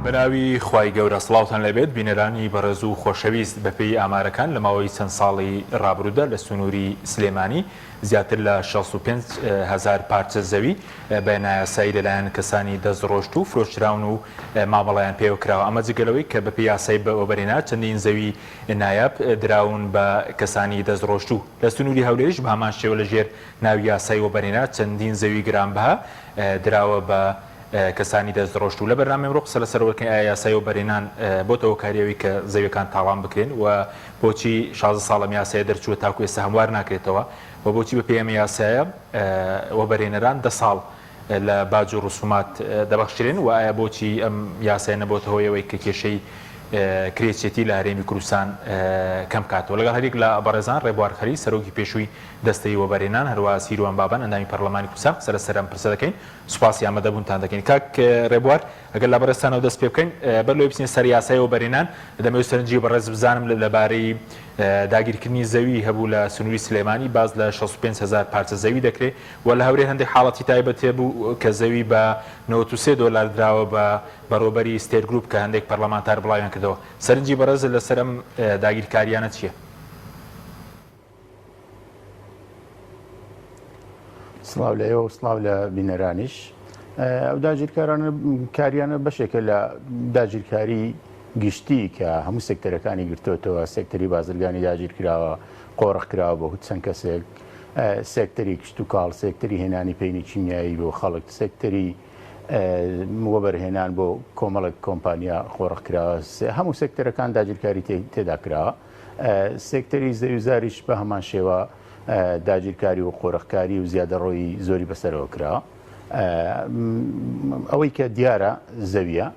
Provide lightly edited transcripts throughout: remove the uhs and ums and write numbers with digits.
بەناوی خوای گەورە سڵاوتان لەبێت بینەرانی بەڕێز و خۆشەویست بەپێی ئامارەکان لە ماوەی چەند ساڵی ڕابردوودا لە سنووری سلێمانی زیاتر لە 65,000 پارچە زەوی بە نایاسایی لەلایەن کەسانی دەستڕۆشت و فرۆشراون و مامەڵەیان پێوەکراوە. ئەمە جگەلەوەی کە بەپێی یاسای بەوەبەرهێنا چەندین زەوی نایاب دراون بە کەسانی دەستڕۆشت و لە سنووری هەولێریش بە هەمان شێوە لەژێر ناوی یاسای وەبەرهێنا چەندین زەوی گرانبەها دراوە بە کەسانی دەستڕۆشت و لە بەرنامەی ئەمڕۆ قسە لەسەرەوەکەی ئایا یاسای وەبەرهێنان بۆتەوە کاریەوەی کە زەویەکان تاوان بکرێن و بۆچی 16 ساڵم یاسایە دەرچووە تاکو ئێستا هەموار ناکرێتەوە و بۆچی بەپێی ئەمە یاسایە وەبەرهێنەران 10 ساڵ لە باج و ڕسومات دەبەخشرێن و ئایا بۆچی ئەم یاسایە نەبۆتە هۆیەوەی کە کێشەی کرێچێتی لە هەرێمی کوردستان کەم کاتەوە. لەگەڵ هەرێک لە بەڕێزان ڕێبوار خەری سەرۆکی پێشووی دەستەی وەبەرهێنان هەروە سیروان بابان ئەندامی پەرلەمانی کوردستان سەرم پرسە دەکەین. سوپاسی ئامادەبوونتان دەکەین. کاک ڕێبوار ئەگەر لە بەڕێستانەوە دەست پێ بکەین بەر لەوەی بچینە سەر یاسای وەبەرهێنان دەمەوێت سەرنجی بەڕێز بزانم لەبارەی داگیرکردنی زەوی هەبوو لە سنووری سلێمانی باز لە 65,000 پارچە زەوی دەکرێت و لە هەورێ هەندێک حاڵەتی تایبەت هەبوو کە زەوی بە 93 دۆلار دراوە بە بەڕۆبەری ستێت گروپ کە هەندێک پەرلەمانتار بڵاویان کردەوە. سەرنجی بەڕێز لەسەر ئەم داگیرکاریانە چییە؟ سڵاو لە ئێوە و سڵاو لە بینەرانیش. ئەو داگیرکاریانە بەشێکە لە داگیرکاری گشتی کە هەموو سێکتەرەکانی گرتوتەوە، سێکتەری بازرگانی داگیر کراوە، قۆڕق کراوە بە چەند کەسێک، سێکتەری کشت و کاڵ، سێکتەری هێنانی پێینی چیمیایی بۆ خەڵک، سێکتەری وەبەرهێنان بۆ کۆمەڵک کۆمپانیا قۆڕق کراوە، هەموو سێکتەرەکان داگیرکاری تێدا کراوە. سێکتەری زەویزاریش بە هەمان شێوە داگیرکاری و قۆڕقکاری و زیادەڕۆی زۆری بەسەرەوە کراوە. ئەوەی کە دیارە زەویە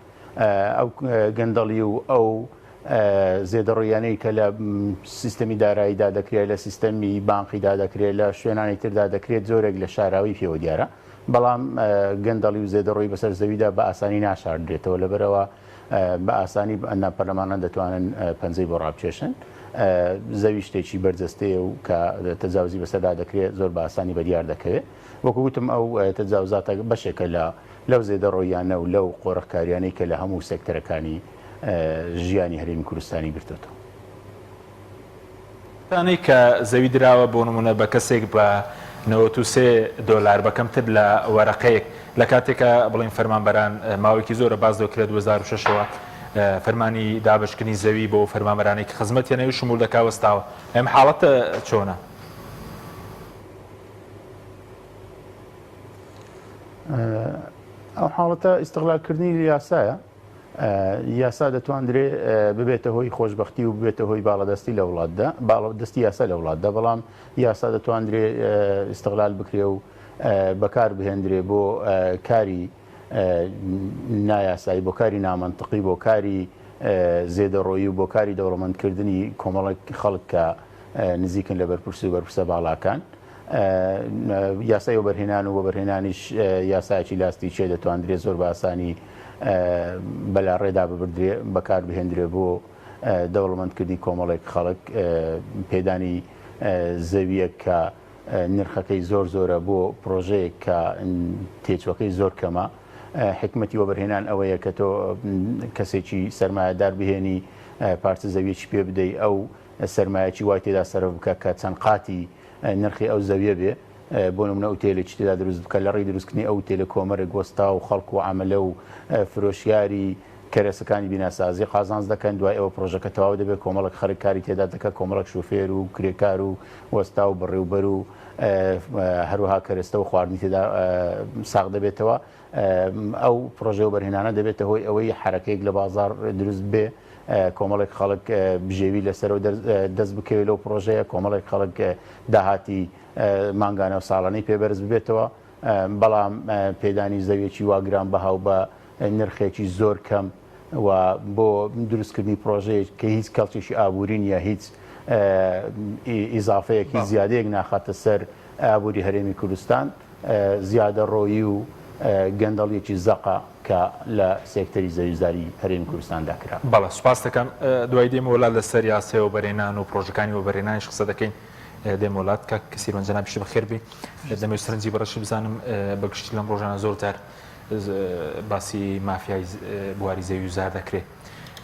ئەو گەندەڵی و ئەو زێدەڕۆیانەی کە لە سیستەمی داراییدا دەکرێت، لە سیستەمی بانقیدا دەکرێت، لە شوێنانی تردا دەکرێت زۆرێک لە شاراوی پێوە دیارە، بەڵام گەندەڵی و زێدەڕۆی بەسەر زەویدا بە ئاسانی ناشاردرێتەوە، لەبەرەوە بە ئاسانی ئەنا پەرلەمانان دەتوانن پەنجەی بۆ ڕابکێشن. زەوی شتێکی بەرجەستەیە و کە تەجاوزی بەسەردا دەکرێت زۆر بە ئاسانی بەدیار دەکەوێت. وەکو وتم ئەو تەجاوزاتە بەشێکە لەو زێدەڕۆیانە و لەو قۆڕقکاریانەی کە لە هەموو سێکتەرەکانی ژیانی هەرێمی کوردستانی گرتوتەوە. دانەی کە زەوی دراوە بۆ نمونە بە کەسێک بە 93 دۆلار بەکەمتر لە وەرەقەیەک لە کاتێکە بڵین فەرمانبەران ماوەیەکی زۆرە باز دەکرێت 2006ەوە فەرمانی دابشکردنی زەوی بۆ فەرمانبەرانێک خزمەتیانەوەی شمول دەکاوەستاوە. ئەم حاڵەتە چۆنە؟ ئەو حاڵەتە ئیستیغلالکردنی یاسایە. یاسا دەتوانرێت ببێتە هۆی خۆشببختی و ببێتە هۆی باڵەدەستی لە وڵاتدا، باڵەدەستی یاسا لە وڵاتدا، بەڵام یاسا دەتوانرێت ئیستیغلال بکرێ و بەکار بهێنرێ بۆ کاری نایاسایی، بۆ کاری نامەنتقی، بۆ کاری زێدەڕۆیی و بۆ کاری دەوڵەمەندکردنی کۆمەڵک خەڵک کە نزیکن لە بەرپرسی و بەرپرسە باڵاکان. یاسای وەبەرهێنان و وەبەرهێنانیش یاسایەکی لاستی چێ دەتوانرێت زۆر بە ئاسانی بەلا ڕێدا ببردرێ بەکار بهێنرێ بۆ دەوڵەمەندکردنی کۆمەڵێک خەڵک، پێدانی زەویە کە نرخەکەی زۆر زۆرە بۆ پرۆژەیەک کە تێچوەکەی زۆر کەمە. حکمەتی وەبەرهێنان ئەوەیە کە تۆ کەسێکی سەرمایەدار بهێنی پارچە زەویەکی پێ بدەی، ئەو سەرمایەکی وای تێدا سەرف بکە کە چەند قاتی نرخی ئەو زەویە بێ، بۆ نمونە ئوتێلێکی تێدا دروست بکە، لە ڕێی دروستکردنی ئەو تێلە کۆمەرێک گۆستا و خەڵک و عەمەلە و فرۆشیاری کەرەسەکانی بیناسازی قازانج دەکەن، دوای ئەوە پرۆژەکە تەواو دەبێت، کۆمەڵک خەڵک کاری تێدا دەکە، کۆمەڵک شوفێر و کرێکار و وەستا و بەڕێوبەر و هەروەها کەرەستە و خواردنی تێدا ساغ دەبێتەوە. ئەو پرۆژە وەبەرهێنانە دەبێتە هۆی ئەوەی حرەکەیەک لە بازار دروست بێ، کۆمەڵێک خەڵک بژێوی لەسەرەوە دەست بکەوێت لەو پرۆژەیە، کۆمەڵێک خەڵک داهاتی مانگانە و ساڵانەی پێبەرز ببێتەوە، بەڵام پێدانی زەویەکی واگران بەهاو بە نرخێکی زۆر کەم و بۆ دروستکردنی پرۆژەیەک کە هیچ کەڵکێکی ئابووری نیە، هیچ ئیزافەیەکی زیادەیەک ناخاتە سەر ئابووری هەرێمی کوردستان، زیادە ڕۆیی و گەندەڵیەکی زەقا کە لە سێکتەری زەویزاری هەرێمی کوردستاندا کرا. بەڵێ سوپاس دەکەم. دوای دێمەوەڵات لەسەر یاسای وەبەرهێنان و پرۆژەکانی وەبەرهێنانیش قسە دەکەین. دێمەوەڵات کە کەسیروان جەنابی شتە بەخێر بێ. دەمەوێت سەرنجی بەڕەشی بزانم بەگشتی لەم ڕۆژانە زۆرجار باسی مافیای بواری زەوی و زار دەکرێت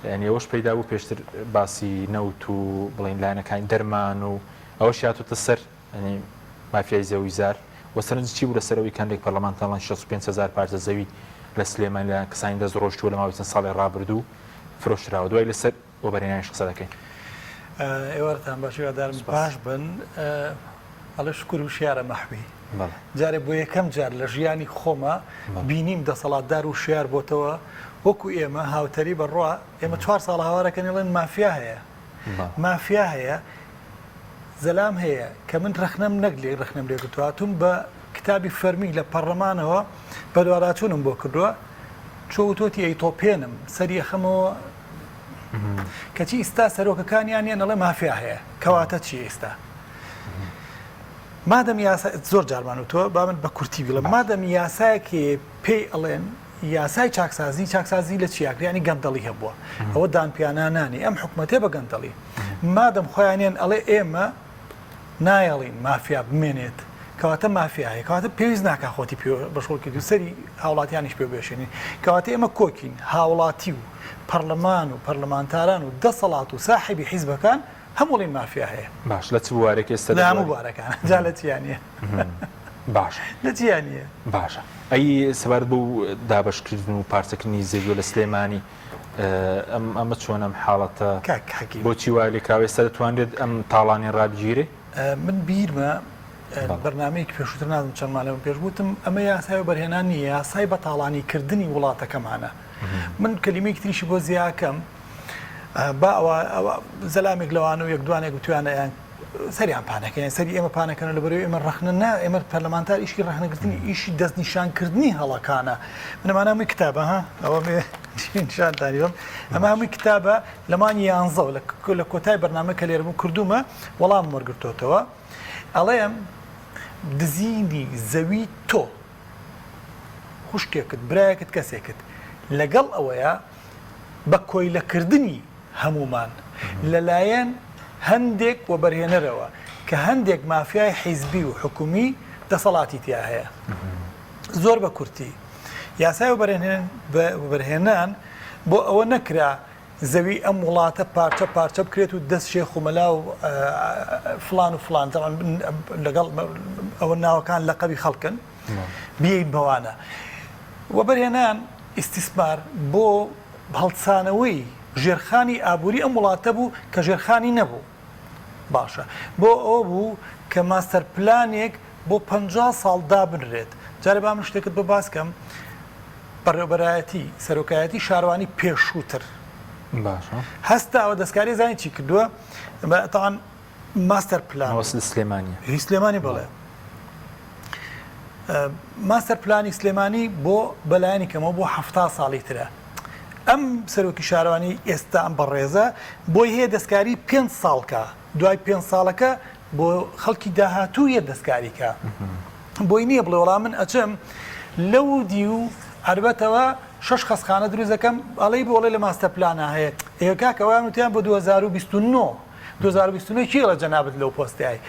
یعنی ئەوەش پەیدا بوو پێشتر باسی نەوت و بڵین لایەنەکانی دەرمان و ئەوەش هاتووەتە سەر مافیای زەوی زار وەسەرنج چی بوو لەسەرەوەی کاندێک پەرلەمانتاڵان 65,000 پارچە زەوی لە سلێمانی لایەن کەسانی دەستڕۆشتووە لە ماوەی چەند ساڵی ڕابردوو فرۆشراوە دوای لەسەر وەبەرهێنانی قسە دەکەین. ئێوەتان باشیوادارم باش بن ئەڵە شکر و شیارە مەحوی جارێ بۆ یەکەم جار لە ژیانی خۆمە بینیم دەسەڵاتدار و شیار بۆتەوە وەکو ئێمە هاوتەری بەڕوا ئێمە 4 ساڵ هاوارەکەن ڵێن مافیا هەیە مافیا هەیە زەلام هەیە کە من ڕخنەم نەگلێ ڕخنەم لێ گوتواتوم بە کتابی فەرمی لە پەرلەمانەوە بە دوواداچوونم بۆ کردووە چۆتۆتی ئەیتۆپێنم سەری خەمەوە کەچی ئێستا سەرۆکەکانیان ئەڵێ مافیا هەیە کەواتە چی ئێستا مادەم زۆر جارمان و تۆ با من بە کورتی بڵم مادەم یاسایەکی پێی ئەڵێن یاسای چاکسازی لە چیاکریانی گەندەڵی هەبووە ئەوە دانپیانانانی ئەم حکومەتێ بە گەندەڵی مادەم خۆیانیان ئەڵێ ئێمە نایەڵین مافیا بمێنێت کەواتە مافیاهەیە کەواتە پێویست ناکە خۆتی بەشۆڵکی دو سەری هاوڵاتیانیش پێ بێشێنین کەواتە ئێمە کۆکین هاوڵاتی و پەرلەمان و پەرلەمانتاران و دەسەڵات و ساحیبی حیزبەکان هەموڵی مافیا هەیە باش لە چ بوارێک ئێستا لە هەموو بوارەکان جا لە چیانە باش لە چیانە باشە ئەی سەبارەت بوو دابەشکردن و پارچەکردنی زەوی لە سلێمانی ئەمە چۆنە ئەم حاڵەتە بۆچی وای لێکراوە ئێستا دەتوانرێت ئەم تاڵانی ڕابگیرێ من بیرمە بەرنامەیەکی پێشووتر نازم چەند مالەوە پێشبوتم ئەمە یاسای و بەرهێنان نیە یاسای بە تاڵانیکردنی وڵاتەکەمانە من کەلیمەیەکی تریشی بۆ زیاکەم با ئەوە زەلامێک لەوانە و یەک دوانێک گوتوانە یان سەریان پانەکەیان سەری ئێمە پانەکەن لە بەرەوەی ئێمە ڕەخنە نا ئێمە پەرلەمانتار ئیشکی ڕەخنەگرتنی ئیشی دەستنیشانکردنی هەڵەکانە منەمانە هەمووی کتابە ئەوە نیشانتانی بم ئەمە هەمووی کتابە لەمانی 11 لە کۆتای بەرنامە کە لێرەبوو کردومە وەڵام وەرگرتوتەوە ئەڵێم دزینی زەوی تۆ خوشکێکت برایەکت کەسێکت لەگەڵ ئەوەیە بە کۆیلەکردنی هەمومان لەلایەن هەندێک وە بەرهێنەرەوە کە هەندێک مافیای حیزبی و حکومی دەسەڵاتی تیا هەیە زۆر بە کورتی یاسای و بەرهێنان بۆ ئەوە نەکرا زەوی ئەم وڵاتە پارچە بکرێت و دەست شێخ و مەلا و فلان و فلان لەگەڵ ئەوە ناوەکان لە قەبی خەڵکن بیین بەوانە وە بەرهێنان ئیستیسمار بۆ هەڵسانەوەی ژێرخانی ئابووری ئەم وڵاتە بوو کە ژێرخانی نەبوو باشە بۆ ئەوە بوو کە ماستەر پلانێک بۆ 50 ساڵ دابنرێت جارە با من شتێکت بە باسکەم بەڕێوەبەرایەتی سەرۆکایەتی شاروانی پێشووتر هەستا ئەوە دەستکاری زانی چی کردووە تاوان ماستەر پلان سلێمانی بڵێ ماستەر پلانی سلێمانی بۆ بەلایانی کەمەوە بۆ 70 ساڵی ترە ئەم سەرۆکی شاروانی ئێستا ئەم بەڕێزە بۆی هەیە دەستکاری 5 ساڵکە دوای 5 ساڵەکە بۆ خەڵکی داهاتوویە دەستکاریکە بۆی نییە بڵێ وەڵام من ئەچم لەو دی و هەربەتەوە 6 خەسخانە دروستەکەم ئەڵەی بۆڵێ لە ماستە پلانە هەیە ئێکاکەوەیان وتیان بۆ 2029 چی لە جەنابەت لەو پۆستایی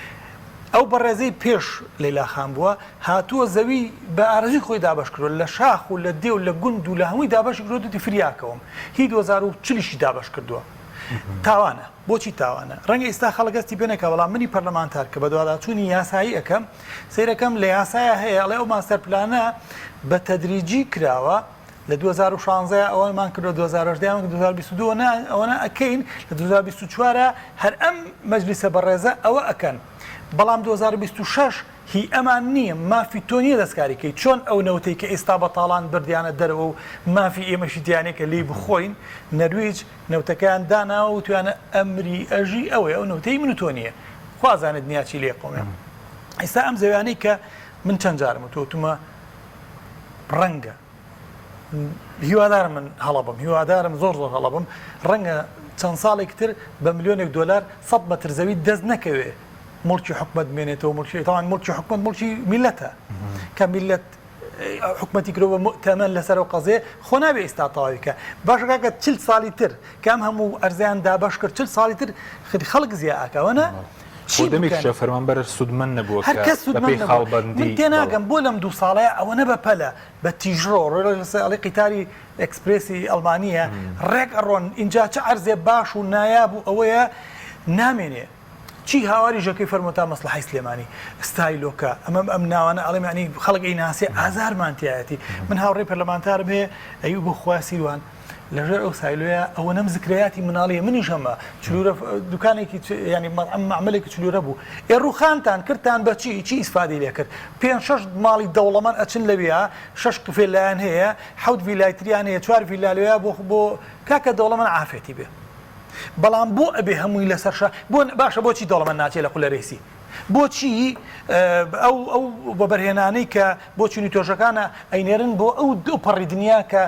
ئەو بەڕێزەی پێش لەیلا خان بووە هاتووە زەوی بە ئارەزوی خۆی دابش کردو لە شاخ و لە دێ و لە گوند و لە هەمووی دابش کردوتی فریاکەوم هی 2040 دابش کردووە تاوانە بۆچی تاوانە ڕەنگە ئێستا خەڵگەستی پێنەکە بەڵام منی پەرلەمانتار کە بە دوواداچوونی یاسایی ئەەکەم سیرەکەم لە یاسایە هەیە ئەڵێ ئەو ماستەر پلانە بە تەدریجی کراوە لە 2016 ئەوەمان کردو 2022 ئەوەنە ئەکەین لە 2024 هەر ئەم مەجلیسە بەڕێزە ئەوە ئەکەن بەڵام 2026 هی ئەمان نییە مافی تۆ نییە دەستکاریکەی چۆن ئەو نەوتەی کە ئێستا بە تاڵان بردیانە دەرەوە و مافی ئێمەشی دیانێکە لی بخۆین نەرویج نەوتەکەیان داناوە و توانە ئەمری ئەژی ئەوەیە ئەو نەوتەی من و تۆ نییە خوازانت نیاچی لێ قۆمێ ئێستا ئەم زەویانەی کە من چەند جارم تۆتمە ڕەنگە هیوادارم من هەڵەبم هیوادارم زۆر هەڵەبم ڕەنگە چەند ساڵێک تر بە ملیۆنێک دلار 100 مەتر زەوی دەست نەکەوێ مڵکی حکومت بێنێتەوە مڵکیتان مڵکی حکومت مڵکی میلەتە کە میلەت حکومەتی کرۆوە تەمەن لەسەر و قەزێ خۆ نابێ ئێستا تەواویکە باشەکە 40 ساڵی تر کام هەموو ئەرزیان دابش کرد 40 ساڵی تر خەڵک زیاکەوەنە دەمێکشە فەرمانبەر سوودمەند نەبووە هەر کەس سوودمەند نەبووە. من تێناگەم بۆ لەم 2 ساڵەیە ئەوە نەبە پەلە بە تیژڕۆ ڕێڵی قیتاری ئەکسپرێسی ئەڵمانیە ڕێک ئەڕۆن اینجا چه عەرزێ باش و نایاب و ئەوەیە نامێنێ چی هاواری ژەکەی فەرمووتا مەسلحەی سلێمانی ستایلۆکە ئەم ناوانە ئەڵێم ینی خەڵک ئەیناسێ ئازارمانتیایەتی من هاوڕێی پەرلەمانتارم هەیە ئەیوب بۆ خوا سیروان لەژێر ئەو سایلۆیە ئەوە نەم زکرەیاتی مناڵیە منیش ئەمە چلورە دوکانێکی ینی معاملێکی چلورە بوو ڕوخانتان کردتان بەچی چی ئیسفادەی لێ کرد 5-6 ماڵی دەوڵەمەند ئەچن لەوێ 6 کفێ لایەن هەیە 7 ڤیلایتریان هەیە 4 ڤیلالوەیە بۆ کاکە دەوڵەمەند ئافرەتی بێ بەڵام بۆ ئەبێ هەمووی لەسەرشە بۆ باشە بۆچی دەوڵەمەند ناچێت لە قولەرێسی بۆچی ئەو بە بەرهێنانەی کە بۆ چینی تۆژەکانە ئەینێرن بۆ ئەو پەڕی دنیا کە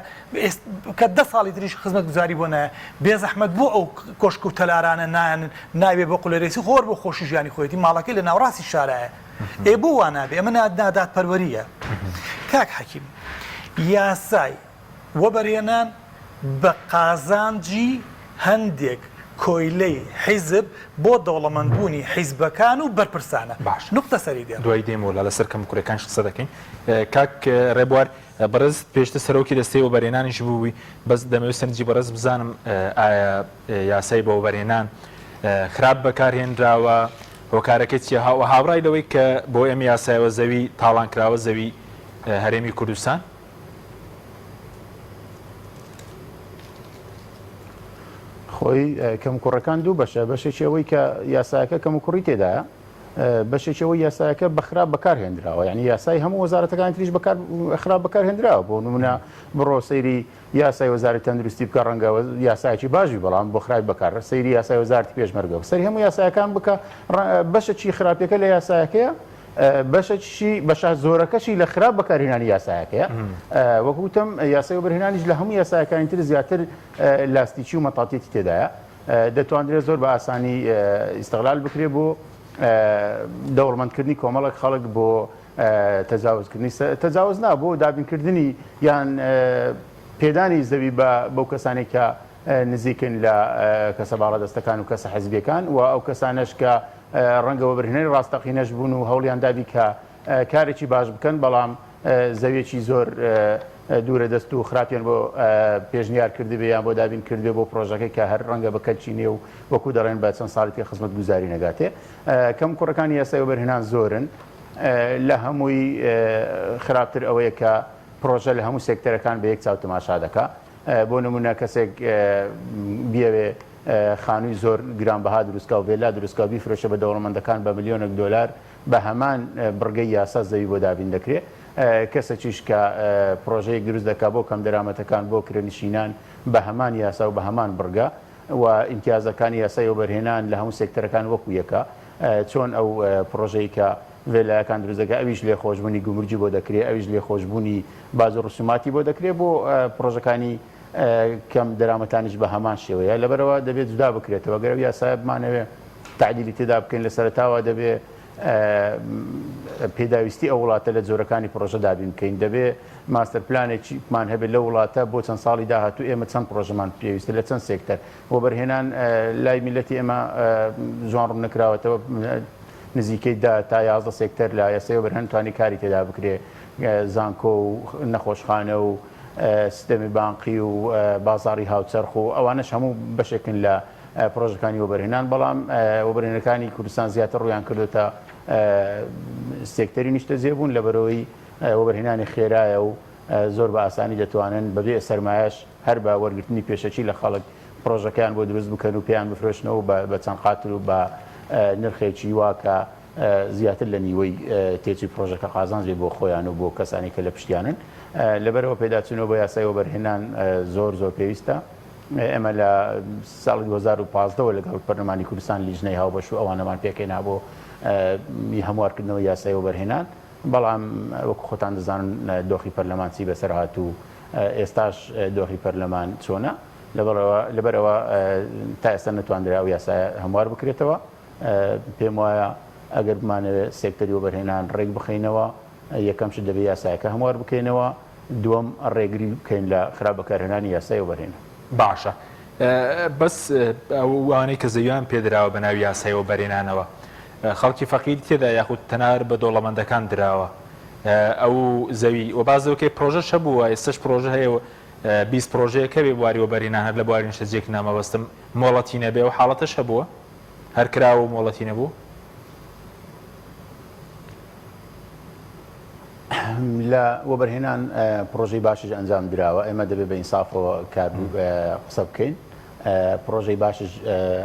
10 ساڵی تریش خزمەت گوزاری بۆ نایە بێزەحمەت بۆ ئەو کۆشک و تەلارانە نایەن ناوێ بۆ قولەرێسی خۆر بۆ خۆشی ژیانی خۆیەتی ماڵەکەی لە ناوڕاستی شارایە بۆ وا نابێ ئەمە نادات پەروەریە کاک حەکیم یاسای وە بەرهێنان بە قازانجی هەندێک کۆیلەی حیزب بۆ دەوڵەمەندبوونی حیزبەکان و بەرپرسانە باش نقطە سەری دێ دوای دێمەوە لەسەر کەم کوڕەکان قسە دەکەین کاک ڕێبوار بەڕێز پێشتر سەرۆکی دەستەی وەبەرهێنانیش بووی بەس دەمەوێت سەرنجی بەڕێز بزانم ئایا یاسای بە وەبەرهێنان خراپ بەکارهێنراوە هۆکارەکەی چیە هاوڕای لەوەی کە بۆ ئێمە یاسایەوە زەوی تاڵانکراوە زەوی هەرێمی کوردستان خۆی کەم کوڕەکان دوو بەشە بەشێکی ئەوەی کە یاسایەکە کەم و کوڕی تێدایە بەشێکی ئەوەی یاسایەکە بەخراپ بەکارهێنراوە یعنی یاسای هەموو وەزارەتەکان تریش خراپ بەکارهێنراوە بۆ نمونە بڕۆ سەیری یاسای وەزارەتی تەندروستی بکە ڕەنگە یاسایەکی باشی بەڵام بۆ خراپ بەکار سەیری یاسای وەزارەتی پێشمەرگە سەری هەموو یاسایەکان بکە بەشێکی خراپەکە لە یاسایەکەیە بەشە زۆرەکەشی لە خراپ بەکارهێنانی یاسایەکەیە وەکوتم یاسای وەبەرهێنانیش لە هەموو یاسایەکانی تر زیاتر لاستیکی و مەتاتێتی تێدایە دەتوانرێت زۆر بە ئاسانی ئیستیغلال بکرێت بۆ دەوڵەمەندکردنی کۆمەڵێک خەڵک بۆ تەجاوزکردنی تەجاوز نا بۆ دابینکردنی یان پێدانی زەوی بەو کەسانێک کە نزیکن لە کەسە باڵەدەستەکان و کەسە حەزبیەکان و ئەو کەسانەش کە ڕەنگە وەبەرهێنەری ڕاستەقینەش بوون و هەوڵیان دابی کە کارێکی باش بکەن بەڵام زەویەکی زۆر دوورە دەست و خراپیان بۆ پێشنیار کردی بێ یان بۆ دابین کردێ بۆ پرۆژەکەی کە هەر ڕەنگە بەکەچینێ و وەکو دەڕێن بە چەند ساڵی خزمەت گوزاری نەگاتێ کەم کوڕەکانی یاسای وەبەرهێنان زۆرن لە هەمووی خراپتر ئەوەیە کە پرۆژە لە هەموو سێکتەرەکان بە یەک چاو تەماشا دەکا بۆ نمونە کەسێک بیاوێ خانووی زۆر گرانبەها دروستکە و وێلا دروستکە بیفرۆشە بە دەوڵەمەندەکان بە ملیۆنێک دۆلار بە هەمان بڕگەی یاسا زەوی بۆ دابین دەکرێت کەسێکیش کە پرۆژەیەک دروست دەکات بۆ کەم دەرامەتەکان بۆ کرێنشینان بە هەمان یاسا و بە هەمان بڕگە و ئیمتیازەکانی یاسای وەبەرهێنان لە هەموو سێکتەرەکان وەکو یەکە چۆن ئەو پرۆژەی کە وێلایەکان دروست دەکات ئەویش لێ خۆشببوونی گومرجی بۆ دەکرێت ئەویش لێ خۆشببوونی باز و ڕسوماتی بۆ دەکرێت بۆ پرۆژەکانی کەم دەرامەتانیش بە هەمان شێوەیە لەبەرەوە دەبێت جودا بکرێتەوە گەرەوی یاسای بمانەوێ تعدیلی تێدا بکەین لە سەرتاوە دەبێت پێداویستی ئەو وڵاتە لە جۆرەکانی پرۆژە دابین بکەین دەبێت ماستەر پلانێکمان هەبێت لە وڵاتە بۆ چەند ساڵی داهاتوو ئێمە چەند پرۆژەمان پێویستە لە چەند سێکتەر بۆ بەرهێنان لای میلەتی ئێمە جوان ڕوون نەکراوەتەوە نزیکەی تا 11 سێکتەر لە یاسای وەبەرهێنان توانی کاری تێدا بکرێت زانکۆ و نەخۆشخانە و سیستەمی بانقی و بازاڕی هاوچەرخ و ئەوانەش هەموو بەشێکن لە پرۆژەکانی وەبەرهێنان بەڵام وەبەرهێنەکانی کوردستان زیاتر ڕویان کردوتە سێکتەری نیشتە جێبوون لەبەرەوەی وەبەرهێنانی خێرایە و زۆر بە ئاسانی دەتوانن بەبێ سەرمایەش هەر بە وەرگرتنی پێشەکی لە خەڵک پرۆژەکەیان بۆ دروست بکەن و پێیان بفرۆشنەوە بە چەند قاتل و بە نرخێکی واکە زیاتر لە نیوەی تێچی پرۆژەکە قازانج بێ بۆ خۆیان و بۆ کەسانی کە لە پشتیانن لەبەرەوە پێداچنەوە بە یاسای وەبەرهێنان زۆر پێویستە ئێمە لە ساڵی 2015 لەگەڵ پەرلەمانی کوردستان لیژنەی هاوبەش و ئەوانەمان پێکەینا بۆ هەموارکردنەوە یاسای وەبەرهێنان بەڵام وەکو خۆتان دەزانن دۆخی پەرلەمانسی بەسەر هات و ئێستاش دۆخی پەرلەمان چۆنە لەبەرەوە تا ئێستا نەتواندرا و یاسای هەموار بکرێتەوە پێم وایە ئەگەر بمانەوێت سێکتەری وەبەرهێنان ڕێک بخەینەوە یەکەمش دەبێت یاسایەکە هەموار بکەینەوە دووەم ڕێگری بکەین لە خراپ بەکارهێنانی یاسای وەبەرهێنان باشە بەس ئەوانەی کە زەویان پێدراوە بە ناوی یاسای وەبەرهێنانەوە خەڵکی فەقیر تێدا یاخود تەنار بە دۆڵەمەندەکان دراوە ئەو زەوی و بازەوەکەی پرۆژەش هەبووە ئێستش پرۆژە هەیە 20 پرۆژەیەکە بێ بواری وەبەرهێنان هەر لە بواری نیشتەجێک نامەبەستم مۆڵەتی نەبێ و حاڵەتەش هەبووە هەر کراوە و مۆڵەتی نەبوو لە وەبەرهێنان پرۆژەی باشش ئەنجام درراوە ئێمە دەبێت بە ئینسافەوە قسە بکەین پرۆژەی باشش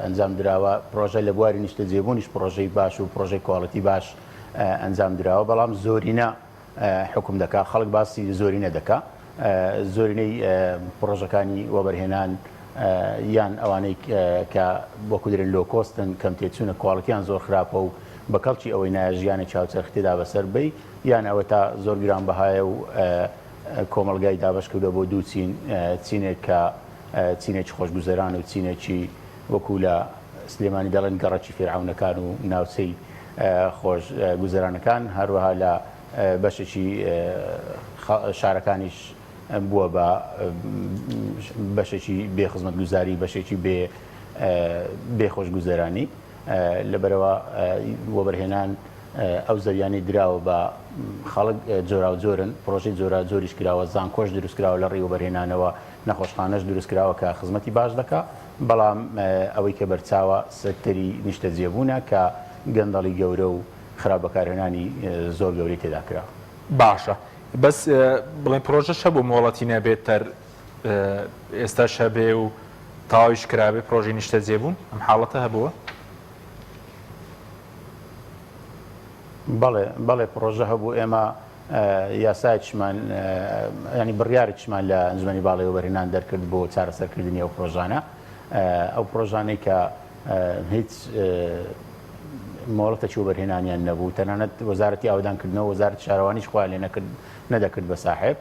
ئەنجام درراوە پرۆژە لە بواری نیشتە جێبوونیش پرۆژەی باش و پرۆژەی کواڵەتی باش ئەنجام درراوە بەڵام زۆرینە حکم دەکا خەڵک باسی زۆرینە دەکا زۆرینەی پرۆژەکانی وەبەرهێنان یان ئەوانەی کە بۆ کودرن لۆکۆستن کەم تێچوونە کواڵەتیان زۆر خراپە و بە کەڵکی ئەوەی نایە ژیانی چاوچەرختێدا بەسەر بی یان ئەوە تا زۆر گران بەهایە و کۆمەلگای دابش کردە بۆ دوو چینێک کە چینێکی خۆشگوزەران و چینێکی وەکو لە سلێمانی دەڵێن گەڕەکی فێرعونەکان و ناوچەی خۆش گوزەرانەکان هەروەها لە بەشێکی شارەکانیش بووە بە بەشێکی بێخزمەت گوزاری بەشێکی بێخۆش گوزەرانی لەبەرەوە وەبەرهێنان ئەو زەویانی دراوە بە خەڵک جۆرا و جۆرن پرۆژەی جۆرا جۆریش کراوە زانکۆش دروستکراوە لە ڕێی وەبەرهێنانەوە نەخۆشخانەش دروستکراوە کە خزمەتی باش دەکا بەڵام ئەوەی کە بەرچاوە سەکتەری نیشتە جێبوونە کە گەندەڵی گەورە و خراپبەکارهێنانی زۆر گەوری تێدا کرا باشە بەس بڵێن پرۆژە شە بۆ مۆڵەتی نەبێتتر ئێستا شەبێ و تاویش کرابێ پرۆژی نیشتە جێبوون ئەم حاڵەتە هەبووە بەڵێ پرۆژە هەبوو ئێمە یاسایمان ینی بڕیارێکمان لە ئەنجومەنی باڵی وەبەرهێنان دەرکرد بۆ چارەسەرکردنی ئەو پرۆژانە ئەو پرۆژانەی کە هیچ مۆڵەتێکی وەبەرهێنانیان نەبوو تەنانەت وەزارەتی ئاودانکردنەوە وەزارەت شارەوانی خوا لێ نەدەکرد بە ساحێب